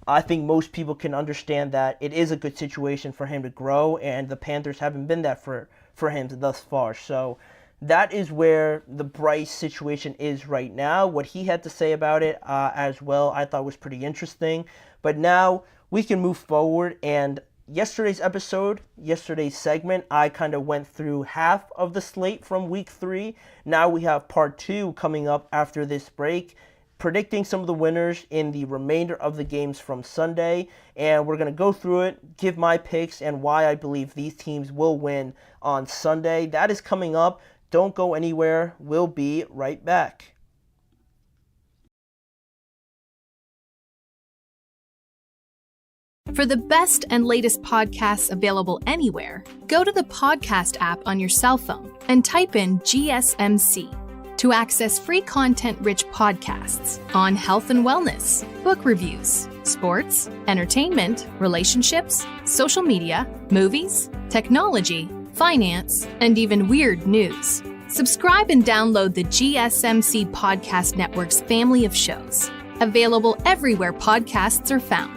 I think most people can understand that it is a good situation for him to grow, and the Panthers haven't been that for him thus far. So that is where the Bryce situation is right now. What he had to say about it as well, I thought was pretty interesting. But now we can move forward, and yesterday's segment, I kind of went through half of the slate from week 3. Now we have part 2 coming up after this break, predicting some of the winners in the remainder of the games from Sunday, and we're going to go through it, give my picks, and why I believe these teams will win on Sunday. That is coming up. Don't go anywhere. We'll be right back. For the best and latest podcasts available anywhere, go to the podcast app on your cell phone and type in GSMC. To access free content-rich podcasts on health and wellness, book reviews, sports, entertainment, relationships, social media, movies, technology, finance, and even weird news. Subscribe and download the GSMC Podcast Network's family of shows, available everywhere podcasts are found.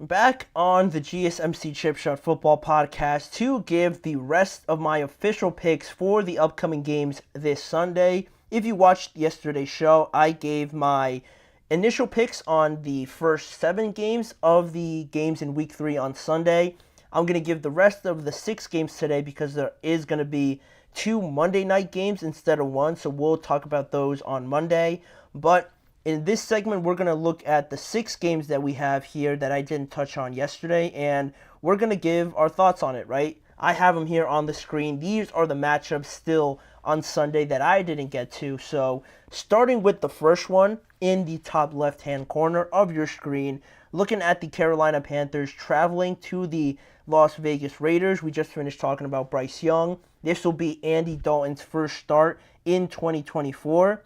Back on the GSMC Chip Shot Football Podcast to give the rest of my official picks for the upcoming games this Sunday. If you watched yesterday's show, I gave my initial picks on the first 7 games of the games in Week 3 on Sunday. I'm going to give the rest of the 6 games today because there is going to be 2 Monday night games instead of 1, so we'll talk about those on Monday. But in this segment, we're going to look at the 6 games that we have here that I didn't touch on yesterday, and we're going to give our thoughts on it, right? I have them here on the screen. These are the matchups still on Sunday that I didn't get to. So starting with the first one in the top left-hand corner of your screen, looking at the Carolina Panthers traveling to the Las Vegas Raiders. We just finished talking about Bryce Young. This will be Andy Dalton's first start in 2024.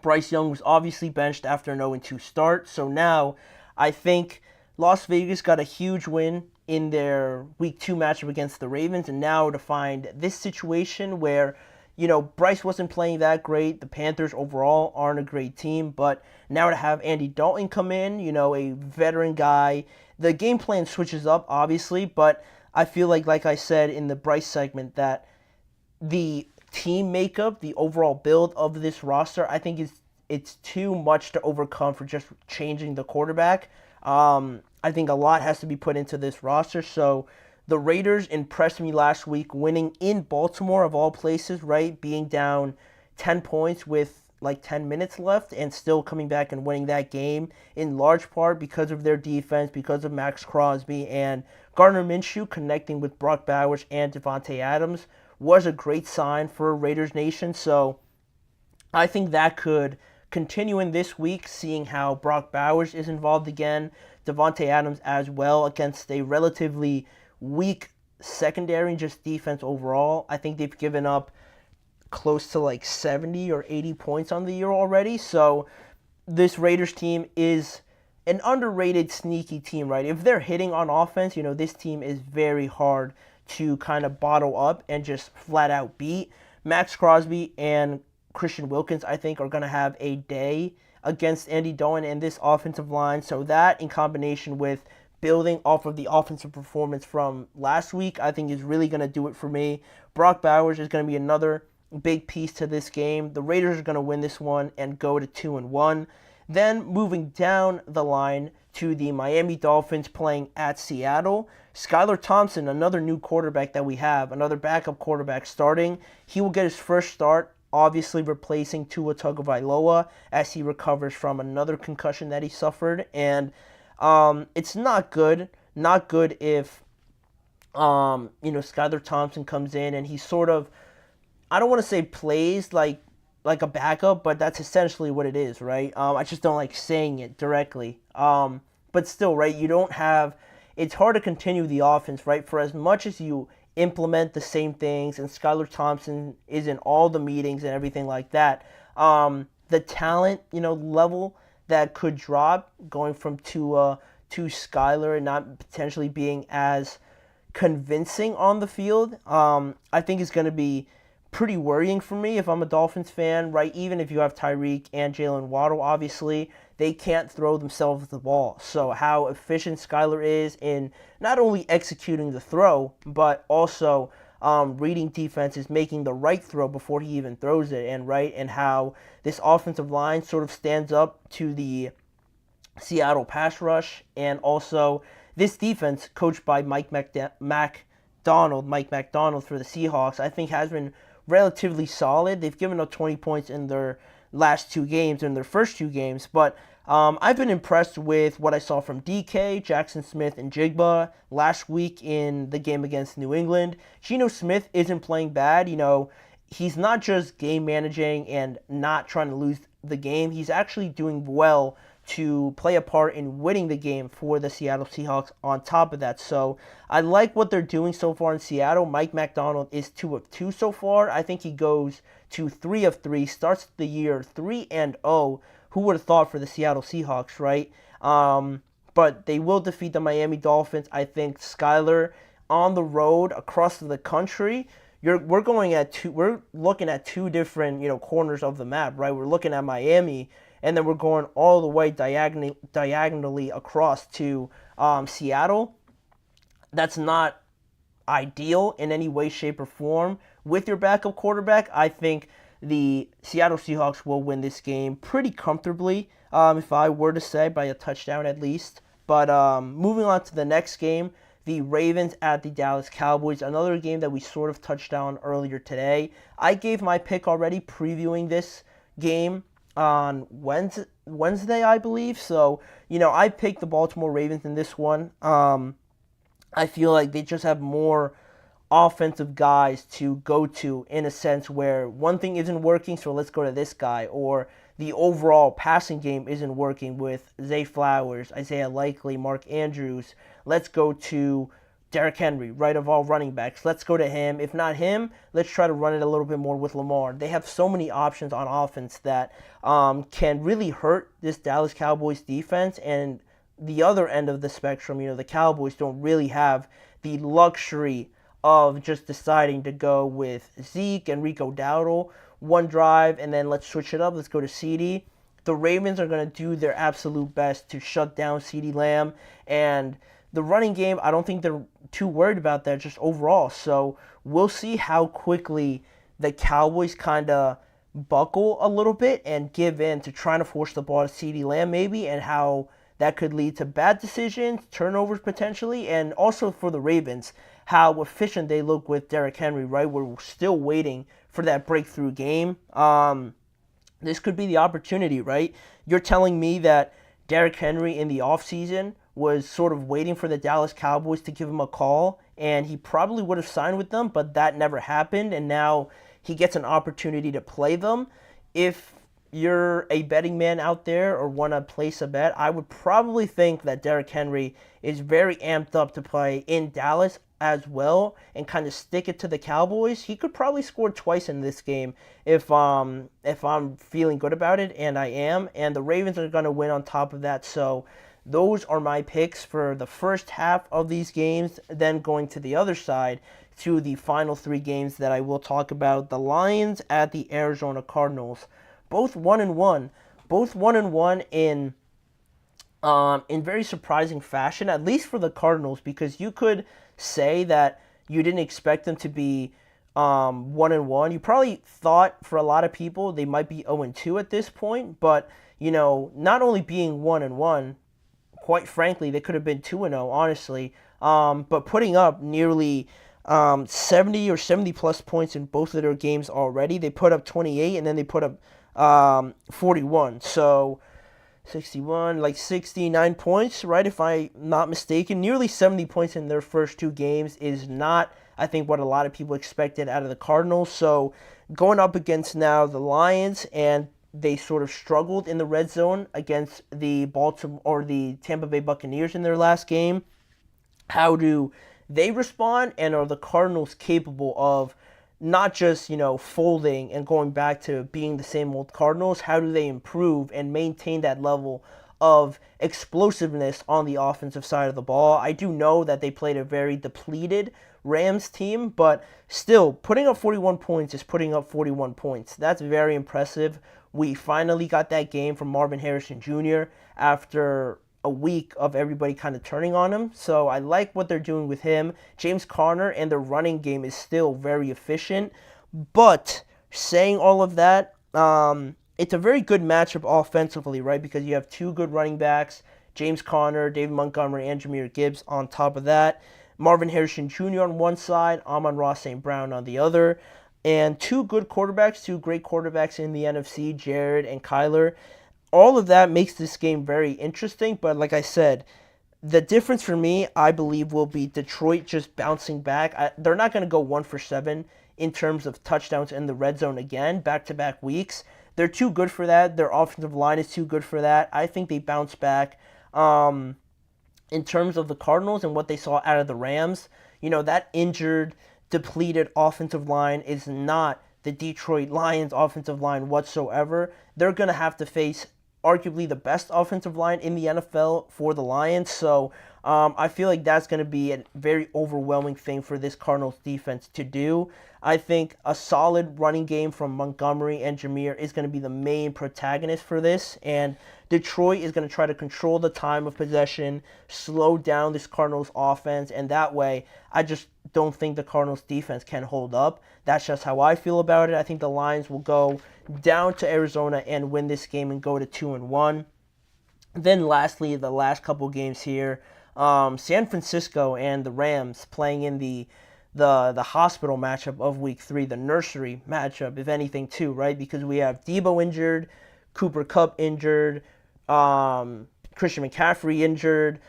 Bryce Young was obviously benched after an 0-2 start, so now I think Las Vegas got a huge win in their Week 2 matchup against the Ravens, and now to find this situation where, Bryce wasn't playing that great, the Panthers overall aren't a great team, but now to have Andy Dalton come in, a veteran guy, the game plan switches up, obviously, but I feel like I said in the Bryce segment, that the team makeup, the overall build of this roster, I think it's too much to overcome for just changing the quarterback. I think a lot has to be put into this roster. So the Raiders impressed me last week, winning in Baltimore of all places, right? Being down 10 points with 10 minutes left and still coming back and winning that game in large part because of their defense, because of Max Crosby and Gardner Minshew connecting with Brock Bowers and Devontae Adams was a great sign for Raiders Nation. So I think that could continue in this week, seeing how Brock Bowers is involved again, Devontae Adams as well, against a relatively weak secondary and just defense overall. I think they've given up close to 70 or 80 points on the year already. So this Raiders team is an underrated, sneaky team, right? If they're hitting on offense, this team is very hard to kind of bottle up and just flat out beat. Max Crosby and Christian Wilkins, I think, are going to have a day against Andy Dalton and this offensive line. So that, in combination with building off of the offensive performance from last week, I think is really going to do it for me. Brock Bowers is going to be another big piece to this game. The Raiders are going to win this one and go to 2-1. Then moving down the line to the Miami Dolphins playing at Seattle. Skylar Thompson, another new quarterback that we have, another backup quarterback starting. He will get his first start, obviously replacing Tua Tagovailoa as he recovers from another concussion that he suffered. And it's not good. Not good if, Skylar Thompson comes in and he sort of, I don't want to say plays like a backup, but that's essentially what it is, right? I just don't like saying it directly. But still, right, it's hard to continue the offense, right? For as much as you implement the same things and Skylar Thompson is in all the meetings and everything like that, the talent, level that could drop going from Tua to Skylar and not potentially being as convincing on the field, I think is going to be pretty worrying for me if I'm a Dolphins fan, right? Even if you have Tyreek and Jalen Waddle, obviously, they can't throw themselves the ball. So how efficient Skylar is in not only executing the throw, but also reading defenses, making the right throw before he even throws it, and how this offensive line sort of stands up to the Seattle pass rush, and also this defense coached by Mike Macdonald for the Seahawks, I think has been relatively solid. They've given up 20 points in their last two games, in their first two games, but I've been impressed with what I saw from DK, Jackson Smith, and Jigba last week in the game against New England. Geno Smith isn't playing bad. He's not just game managing and not trying to lose the game. He's actually doing well to play a part in winning the game for the Seattle Seahawks on top of that. So I like what they're doing so far in Seattle. Mike Macdonald is 2 of 2 so far. I think he goes to 3 of 3, starts the year 3-0. Who would have thought for the Seattle Seahawks, right? But they will defeat the Miami Dolphins. I think Skylar on the road across the country. We're looking at two different corners of the map, right? We're looking at Miami, and then we're going all the way diagonally across to Seattle. That's not ideal in any way, shape, or form. With your backup quarterback, I think the Seattle Seahawks will win this game pretty comfortably, if I were to say, by a touchdown at least. But moving on to the next game, the Ravens at the Dallas Cowboys, another game that we sort of touched on earlier today. I gave my pick already previewing this game on Wednesday, I believe. So, I picked the Baltimore Ravens in this one. I feel like they just have more offensive guys to go to, in a sense where one thing isn't working, so let's go to this guy, or the overall passing game isn't working with Zay Flowers, Isaiah Likely, Mark Andrews. Let's go to Derrick Henry, right, of all running backs. Let's go to him. If not him, let's try to run it a little bit more with Lamar. They have so many options on offense that can really hurt this Dallas Cowboys defense. And the other end of the spectrum, the Cowboys don't really have the luxury of just deciding to go with Zeke and Rico Dowdle one drive and then let's switch it up. Let's go to CeeDee. The Ravens are going to do their absolute best to shut down CeeDee Lamb, and the running game, I don't think they're too worried about that just overall. So we'll see how quickly the Cowboys kind of buckle a little bit and give in to trying to force the ball to CeeDee Lamb maybe, and how that could lead to bad decisions, turnovers potentially, and also for the Ravens, how efficient they look with Derrick Henry, right? We're still waiting for that breakthrough game. This could be the opportunity, right? You're telling me that Derrick Henry in the offseason was sort of waiting for the Dallas Cowboys to give him a call, and he probably would have signed with them, but that never happened, and now he gets an opportunity to play them. If you're a betting man out there or want to place a bet, I would probably think that Derrick Henry is very amped up to play in Dallas as well and kind of stick it to the Cowboys. He could probably score twice in this game if I'm feeling good about it, and I am. And the Ravens are going to win on top of that. So those are my picks for the first half of these games. Then going to the other side to the final 3 games that I will talk about. The Lions at the Arizona Cardinals, both 1-1, both 1-1 in very surprising fashion, at least for the Cardinals, because you could say that you didn't expect them to be 1-1. You probably thought for a lot of people they might be 0-2 at this point, but not only being 1-1, quite frankly, they could have been 2-0, honestly. But putting up nearly 70 or 70 plus points in both of their games already. They put up 28 and then they put up 41. So 61, like 69 points, right? If I'm not mistaken, nearly 70 points in their first 2 games is not, I think, what a lot of people expected out of the Cardinals. So going up against now the Lions, and they sort of struggled in the red zone against the Tampa Bay Buccaneers in their last game. How do they respond, and are the Cardinals capable of not just, folding and going back to being the same old Cardinals? How do they improve and maintain that level of explosiveness on the offensive side of the ball? I do know that they played a very depleted Rams team, but still, putting up 41 points is putting up 41 points. That's very impressive. We finally got that game from Marvin Harrison Jr. after a week of everybody kind of turning on him. So I like what they're doing with him. James Conner and their running game is still very efficient. But saying all of that, it's a very good matchup offensively, right? Because you have 2 good running backs, James Conner, David Montgomery, and Jahmyr Gibbs on top of that. Marvin Harrison Jr. on one side, Amon-Ra St. Brown on the other. And 2 good quarterbacks, 2 great quarterbacks in the NFC, Jared and Kyler. All of that makes this game very interesting, but like I said, the difference for me, I believe, will be Detroit just bouncing back. They're not going to go 1 for 7 in terms of touchdowns in the red zone again, back-to-back weeks. They're too good for that. Their offensive line is too good for that. I think they bounce back. In terms of the Cardinals and what they saw out of the Rams, that injured, depleted offensive line is not the Detroit Lions offensive line whatsoever. They're going to have to face arguably the best offensive line in the NFL for the Lions. So I feel like that's going to be a very overwhelming thing for this Cardinals defense to do. I think a solid running game from Montgomery and Jahmyr is going to be the main protagonist for this. And Detroit is going to try to control the time of possession, slow down this Cardinals offense, and that way I just don't think the Cardinals defense can hold up. That's just how I feel about it. I think the Lions will go down to Arizona and win this game and go to 2-1. Then lastly, the last couple games here, San Francisco and the Rams playing in the hospital matchup of week 3, the nursery matchup, if anything, too, right? Because we have Debo injured, Cooper Kupp injured, Christian McCaffrey injured,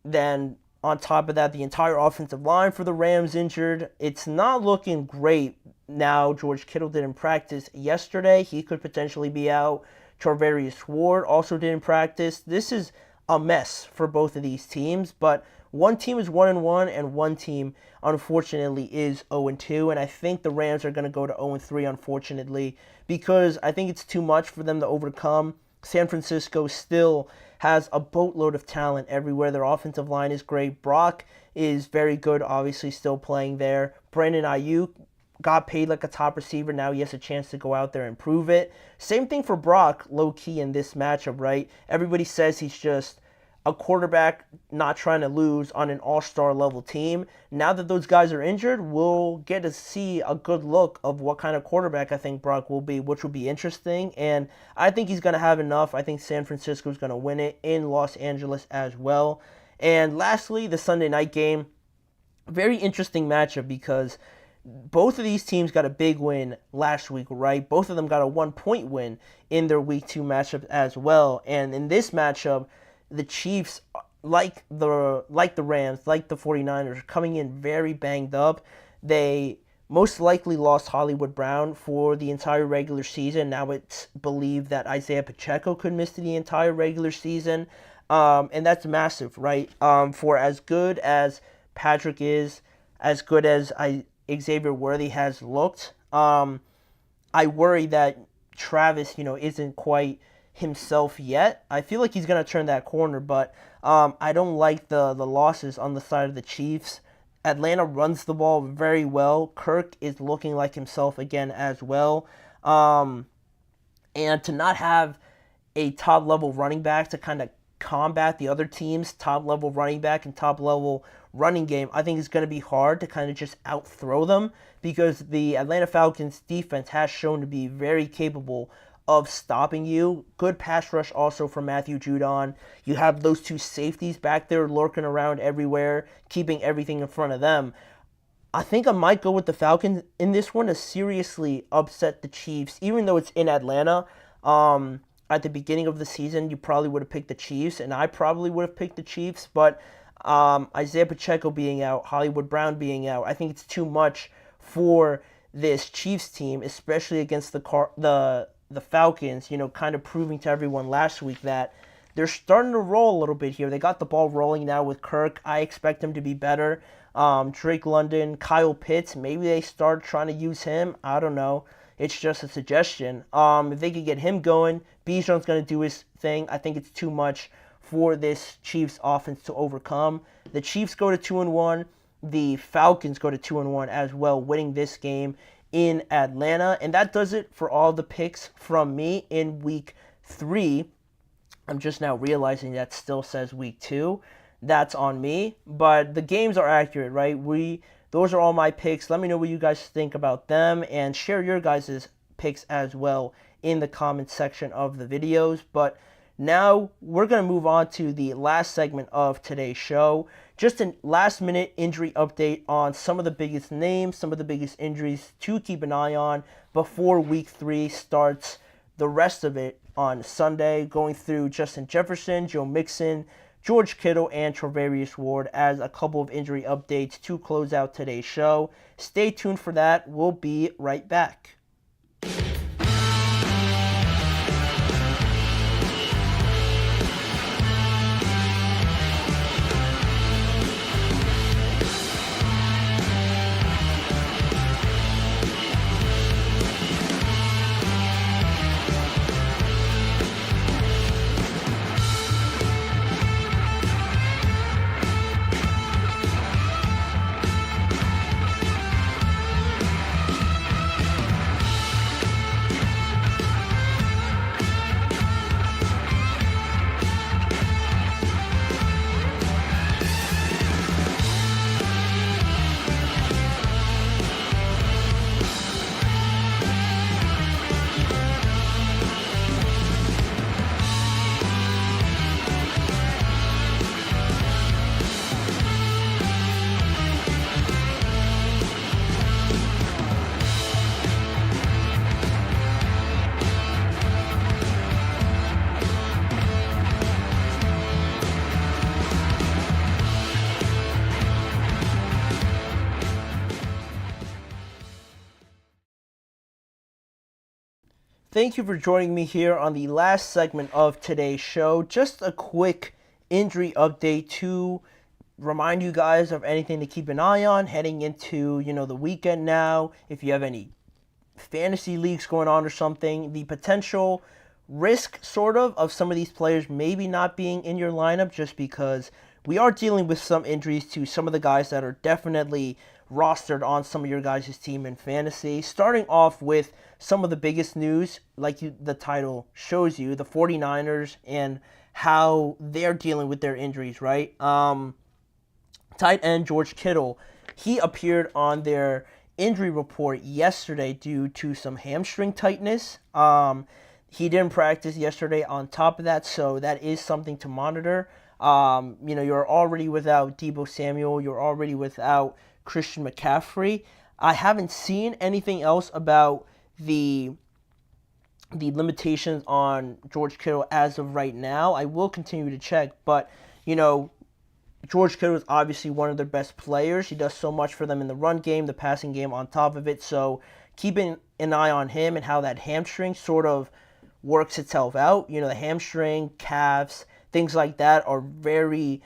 then on top of that, the entire offensive line for the Rams injured. It's not looking great now. George Kittle didn't practice yesterday. He could potentially be out. Charvarius Ward also didn't practice. This is a mess for both of these teams, but one team is 1-1 and one team, unfortunately, is 0-2, and I think the Rams are going to go to 0-3, unfortunately, because I think it's too much for them to overcome. San Francisco still has a boatload of talent everywhere. Their offensive line is great. Brock is very good, obviously still playing there. Brandon Ayuk got paid like a top receiver. Now he has a chance to go out there and prove it. Same thing for Brock, low-key in this matchup, right? Everybody says he's just a quarterback not trying to lose on an all-star level team. Now that those guys are injured, we'll get to see a good look of what kind of quarterback I think Brock will be, which will be interesting. And I think he's going to have enough. I think San Francisco is going to win it in Los Angeles as well. And lastly, the Sunday night game. Very interesting matchup because both of these teams got a big win last week, right? Both of them got a 1-point win in their week 2 matchup as well. And in this matchup, the Chiefs, like the Rams, like the 49ers, coming in very banged up. They most likely lost Hollywood Brown for the entire regular season. Now it's believed that Isaiah Pacheco could miss the entire regular season. And that's massive, right? For as good as Patrick is, as good as Xavier Worthy has looked, I worry that Travis, isn't quite himself yet. I feel like he's going to turn that corner, but I don't like the losses on the side of the Chiefs. Atlanta runs the ball very well. Kirk is looking like himself again as well. And to not have a top-level running back to kind of combat the other team's top-level running back and top-level running game, I think it's going to be hard to kind of just out-throw them, because the Atlanta Falcons defense has shown to be very capable of stopping you. Good pass rush also from Matthew Judon. You have those two safeties back there lurking around everywhere, keeping everything in front of them. I think I might go with the Falcons in this one to seriously upset the Chiefs, even though it's in Atlanta. At the beginning of the season, you probably would have picked the Chiefs, and I probably would have picked the Chiefs, but Isaiah Pacheco being out, Hollywood Brown being out, I think it's too much for this Chiefs team, especially against the Falcons, kind of proving to everyone last week that they're starting to roll a little bit here. They got the ball rolling now with Kirk. I expect them to be better. Drake London, Kyle Pitts, maybe they start trying to use him. I don't know. It's just a suggestion. If they could get him going, Bijan's going to do his thing. I think it's too much for this Chiefs offense to overcome. The Chiefs go to 2-1. The Falcons go to 2-1 as well, winning this game in Atlanta. And that does it for all the picks from me in week 3. I'm just now realizing that still says week 2. That's on me. But the games are accurate, right? Those are all my picks. Let me know what you guys think about them, and share your guys' picks as well in the comments section of the videos. But now we're going to move on to the last segment of today's show. Just a last-minute injury update on some of the biggest names, some of the biggest injuries to keep an eye on before Week 3 starts. The rest of it on Sunday, going through Justin Jefferson, Joe Mixon, George Kittle, and Trevarius Ward as a couple of injury updates to close out today's show. Stay tuned for that. We'll be right back. Thank you for joining me here on the last segment of today's show. Just a quick injury update to remind you guys of anything to keep an eye on heading into, the weekend now. If you have any fantasy leagues going on or something, the potential risk sort of some of these players maybe not being in your lineup, just because we are dealing with some injuries to some of the guys that are definitely rostered on some of your guys' team in fantasy. Starting off with some of the biggest news, like the title shows you, the 49ers and how they're dealing with their injuries, right? Tight end George Kittle, he appeared on their injury report yesterday due to some hamstring tightness. He didn't practice yesterday on top of that, so that is something to monitor. You're already without Deebo Samuel. You're already without Christian McCaffrey. I haven't seen anything else about the limitations on George Kittle as of right now. I will continue to check, but, George Kittle is obviously one of their best players. He does so much for them in the run game, the passing game on top of it, so keeping an eye on him and how that hamstring sort of works itself out. The hamstring, calves, things like that are very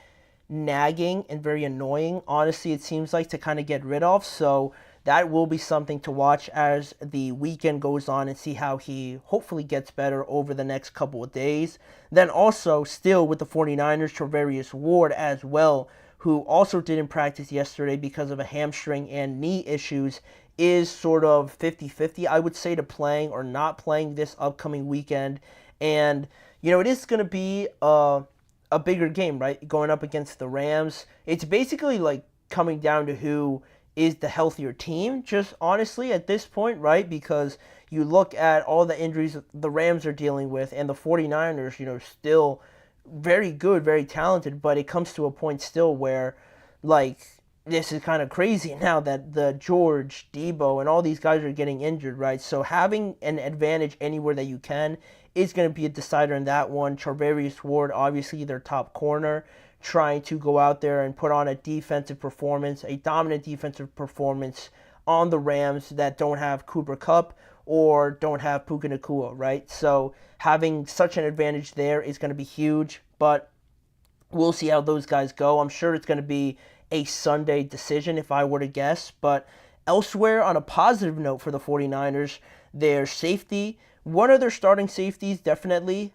nagging and very annoying, honestly, it seems like, to kind of get rid of. So that will be something to watch as the weekend goes on and see how he hopefully gets better over the next couple of days. Then also, still with the 49ers, Charvarius Ward as well, who also didn't practice yesterday because of a hamstring and knee issues, is sort of 50-50, I would say, to playing or not playing this upcoming weekend. And, it is going to be a bigger game, right? Going up against the Rams. It's basically like coming down to who is the healthier team, just honestly at this point, right? Because you look at all the injuries the Rams are dealing with and the 49ers, still very good, very talented, but it comes to a point still where, like, this is kind of crazy now that the George, Debo, and all these guys are getting injured, right? So having an advantage anywhere that you can is going to be a decider in that one. Charvarius Ward, obviously their top corner, trying to go out there and put on a defensive performance, a dominant defensive performance on the Rams that don't have Cooper Kupp or don't have Puka Nacua, right? So having such an advantage there is going to be huge, but we'll see how those guys go. I'm sure it's going to be a Sunday decision if I were to guess, but elsewhere on a positive note for the 49ers, their safety, one of their starting safeties definitely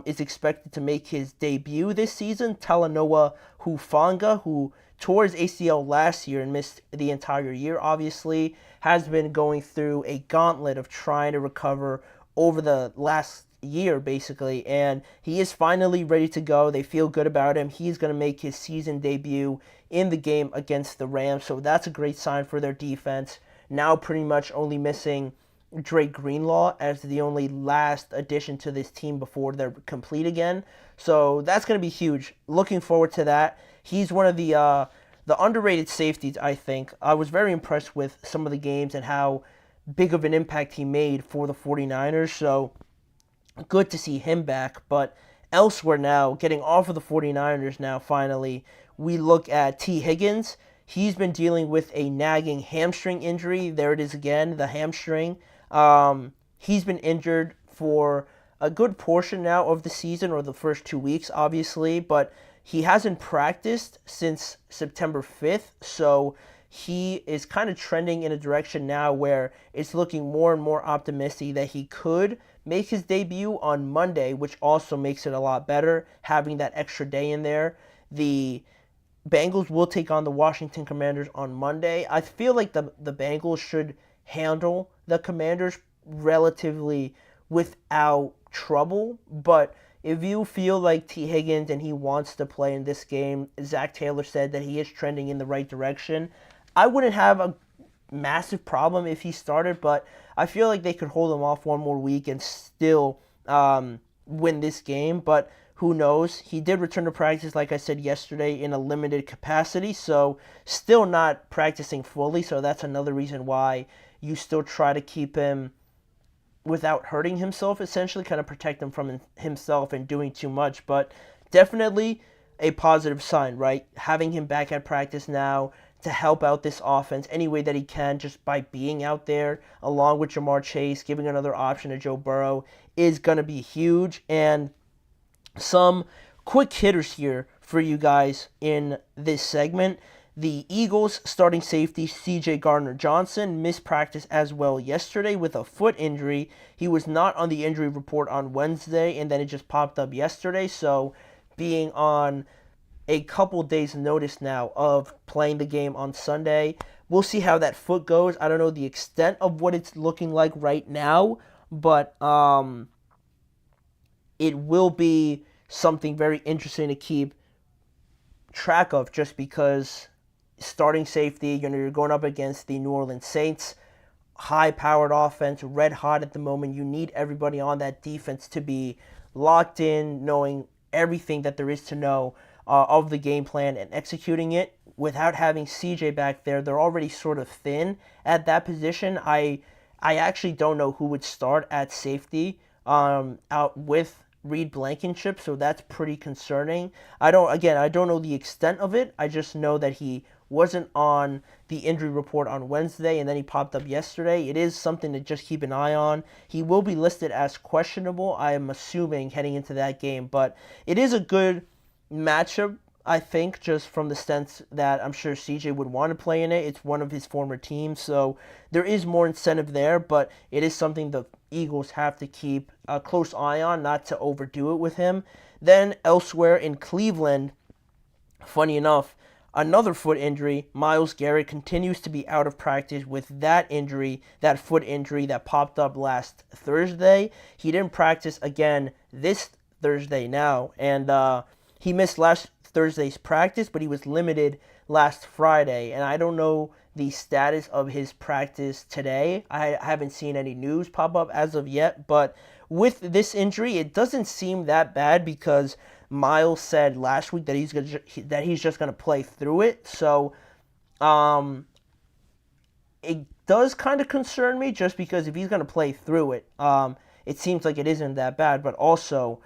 is expected to make his debut this season. Talanoa Hufanga, who tore his ACL last year and missed the entire year, obviously, has been going through a gauntlet of trying to recover over the last year, basically, and he is finally ready to go. They feel good about him. He's going to make his season debut in the game against the Rams, so that's a great sign for their defense. Now pretty much only missing Drake Greenlaw as the only last addition to this team before they're complete again. So that's going to be huge. Looking forward to that. He's one of the underrated safeties, I think. I was very impressed with some of the games and how big of an impact he made for the 49ers. So good to see him back. But elsewhere now, getting off of the 49ers now finally, we look at T. Higgins. He's been dealing with a nagging hamstring injury. There it is again, the hamstring. He's been injured for a good portion now of the season, or the first 2 weeks, obviously, but he hasn't practiced since September 5th, so he is kind of trending in a direction now where it's looking more and more optimistic that he could make his debut on Monday, which also makes it a lot better, having that extra day in there. The Bengals will take on the Washington Commanders on Monday. I feel like the Bengals should handle the Commanders relatively without trouble, but if you feel like T. Higgins and he wants to play in this game, Zach Taylor said that he is trending in the right direction. I wouldn't have a massive problem if he started, but I feel like they could hold him off one more week and still win this game, but who knows? He did return to practice, like I said yesterday, in a limited capacity, so still not practicing fully, so that's another reason why you still try to keep him without hurting himself, essentially, kind of protect him from himself and doing too much, but definitely a positive sign, right? Having him back at practice now to help out this offense any way that he can, just by being out there, along with Jamar Chase, giving another option to Joe Burrow, is going to be huge. And some quick hitters here for you guys in this segment. The Eagles starting safety C.J. Gardner-Johnson missed practice as well yesterday with a foot injury. He was not on the injury report on Wednesday, and then it just popped up yesterday. So being on a couple days notice now of playing the game on Sunday, we'll see how that foot goes. I don't know the extent of what it's looking like right now, but it will be something very interesting to keep track of, just because starting safety, you're going up against the New Orleans Saints, high-powered offense, red hot at the moment. You need everybody on that defense to be locked in, knowing everything that there is to know of the game plan and executing it. Without having CJ back there, they're already sort of thin at that position. I actually don't know who would start at safety out with Reed Blankenship, so that's pretty concerning. I don't know the extent of it. I just know that he wasn't on the injury report on Wednesday, and then he popped up yesterday. It is something to just keep an eye on. He will be listed as questionable, I am assuming, heading into that game, but it is a good matchup I think, just from the sense that I'm sure CJ would want to play in it. It's one of his former teams, so there is more incentive there, but it is something the Eagles have to keep a close eye on, not to overdo it with him. Then elsewhere in Cleveland, funny enough, another foot injury. Myles Garrett continues to be out of practice with that injury, that foot injury that popped up last Thursday. He didn't practice again this Thursday now, and he missed last Thursday's practice, but he was limited last Friday, and I don't know the status of his practice today. I haven't seen any news pop up as of yet, but with this injury, it doesn't seem that bad because Miles said last week that he's just gonna play through it. So, it does kind of concern me just because if he's gonna play through it, it seems like it isn't that bad. But also,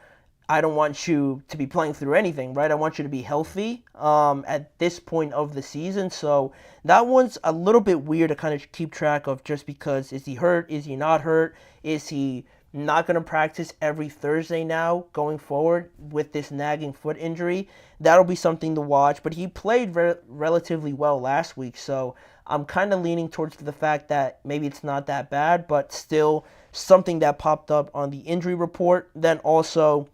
I don't want you to be playing through anything, right? I want you to be healthy at this point of the season. So that one's a little bit weird to kind of keep track of just because is he hurt? Is he not hurt? Is he not going to practice every Thursday now going forward with this nagging foot injury? That'll be something to watch. But he played relatively well last week. So I'm kind of leaning towards the fact that maybe it's not that bad, but still something that popped up on the injury report. Then also,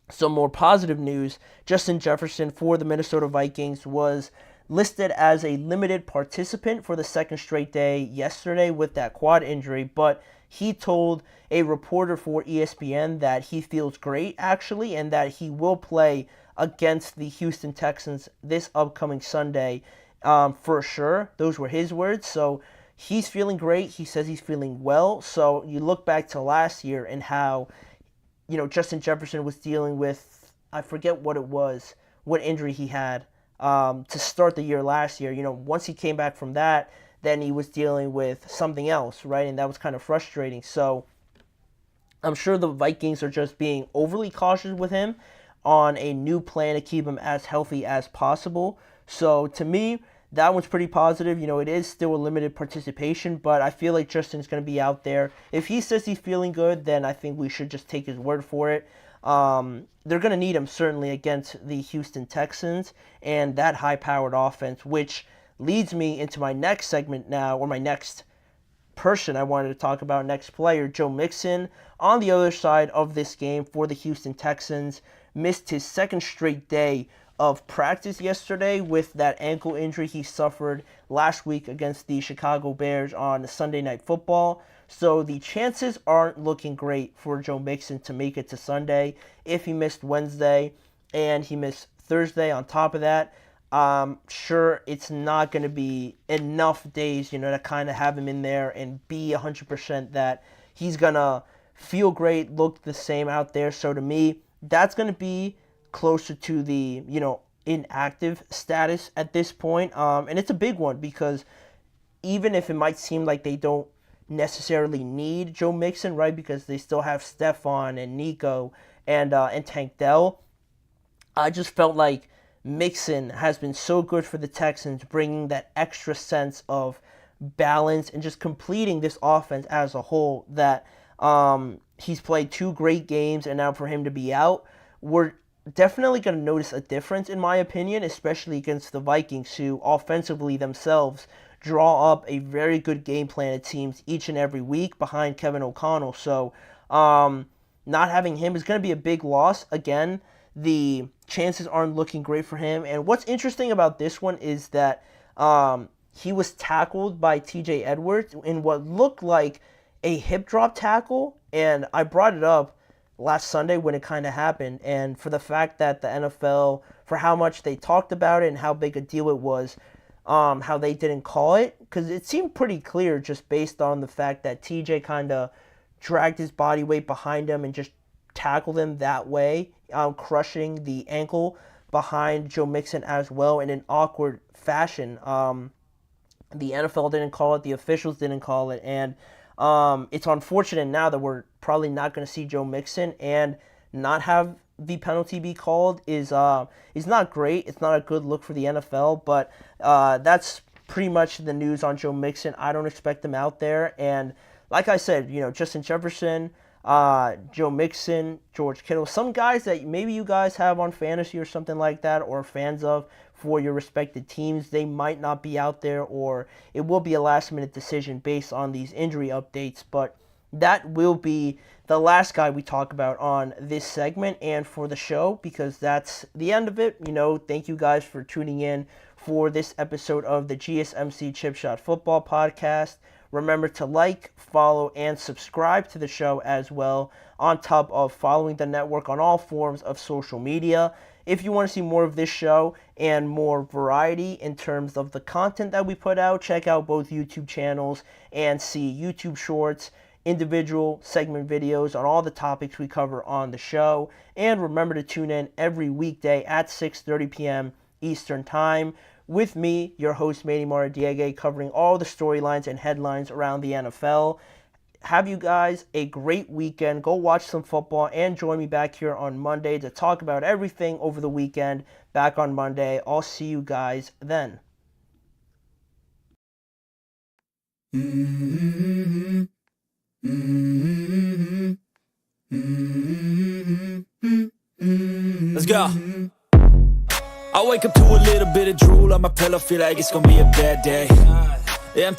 some more positive news. Justin Jefferson for the Minnesota Vikings was listed as a limited participant for the second straight day yesterday with that quad injury, but he told a reporter for ESPN that he feels great, actually, and that he will play against the Houston Texans this upcoming Sunday for sure. Those were his words. So he's feeling great. He says he's feeling well. So you look back to last year and how Justin Jefferson was dealing with, I forget what it was, what injury he had to start the year last year. Once he came back from that, then he was dealing with something else, right? And that was kind of frustrating. So I'm sure the Vikings are just being overly cautious with him on a new plan to keep him as healthy as possible. So to me, that one's pretty positive. It is still a limited participation, but I feel like Justin's going to be out there. If he says he's feeling good, then I think we should just take his word for it. They're going to need him certainly against the Houston Texans and that high-powered offense, which leads me into my next segment now, or my next person I wanted to talk about, next player, Joe Mixon. On the other side of this game for the Houston Texans, missed his second straight day of practice yesterday with that ankle injury he suffered last week against the Chicago Bears on Sunday Night Football. So the chances aren't looking great for Joe Mixon to make it to Sunday. If he missed Wednesday and he missed Thursday on top of that, sure it's not going to be enough days, to kind of have him in there and be 100% that he's going to feel great, look the same out there. So to me, that's going to be closer to the, inactive status at this point. And it's a big one because even if it might seem like they don't necessarily need Joe Mixon, right, because they still have Stephon and Nico and Tank Dell, I just felt like Mixon has been so good for the Texans, bringing that extra sense of balance and just completing this offense as a whole that he's played 2 great games, and now for him to be out, we're definitely going to notice a difference, in my opinion, especially against the Vikings, who offensively themselves draw up a very good game plan, it seems, each and every week behind Kevin O'Connell. So not having him is going to be a big loss. Again, the chances aren't looking great for him. And what's interesting about this one is that he was tackled by TJ Edwards in what looked like a hip drop tackle, and I brought it up last Sunday when it kind of happened, and for the fact that the NFL, for how much they talked about it and how big a deal it was, how they didn't call it, because it seemed pretty clear just based on the fact that TJ kind of dragged his body weight behind him and just tackled him that way, crushing the ankle behind Joe Mixon as well in an awkward fashion. The NFL didn't call it, the officials didn't call it, and it's unfortunate now that we're probably not going to see Joe Mixon, and not have the penalty be called is not great. It's not a good look for the NFL, but that's pretty much the news on Joe Mixon. I don't expect him out there, and like I said, Justin Jefferson, Joe Mixon, George Kittle, some guys that maybe you guys have on fantasy or something like that, or fans of for your respective teams. They might not be out there, or it will be a last-minute decision based on these injury updates, but that will be the last guy we talk about on this segment and for the show, because that's the end of it. Thank you guys for tuning in for this episode of the GSMC Chip Shot Football Podcast. Remember to like, follow, and subscribe to the show as well, on top of following the network on all forms of social media. If you want to see more of this show and more variety in terms of the content that we put out, check out both YouTube channels and see YouTube shorts, individual segment videos on all the topics we cover on the show. And remember to tune in every weekday at 6:30 p.m. Eastern Time with me, your host, Manny Maradiegue, covering all the storylines and headlines around the NFL. Have you guys a great weekend. Go watch some football and join me back here on Monday to talk about everything over the weekend. Back on Monday. I'll see you guys then. Let's go. I wake up to a little bit of drool on my pillow, feel like it's gonna be a bad day. Yeah,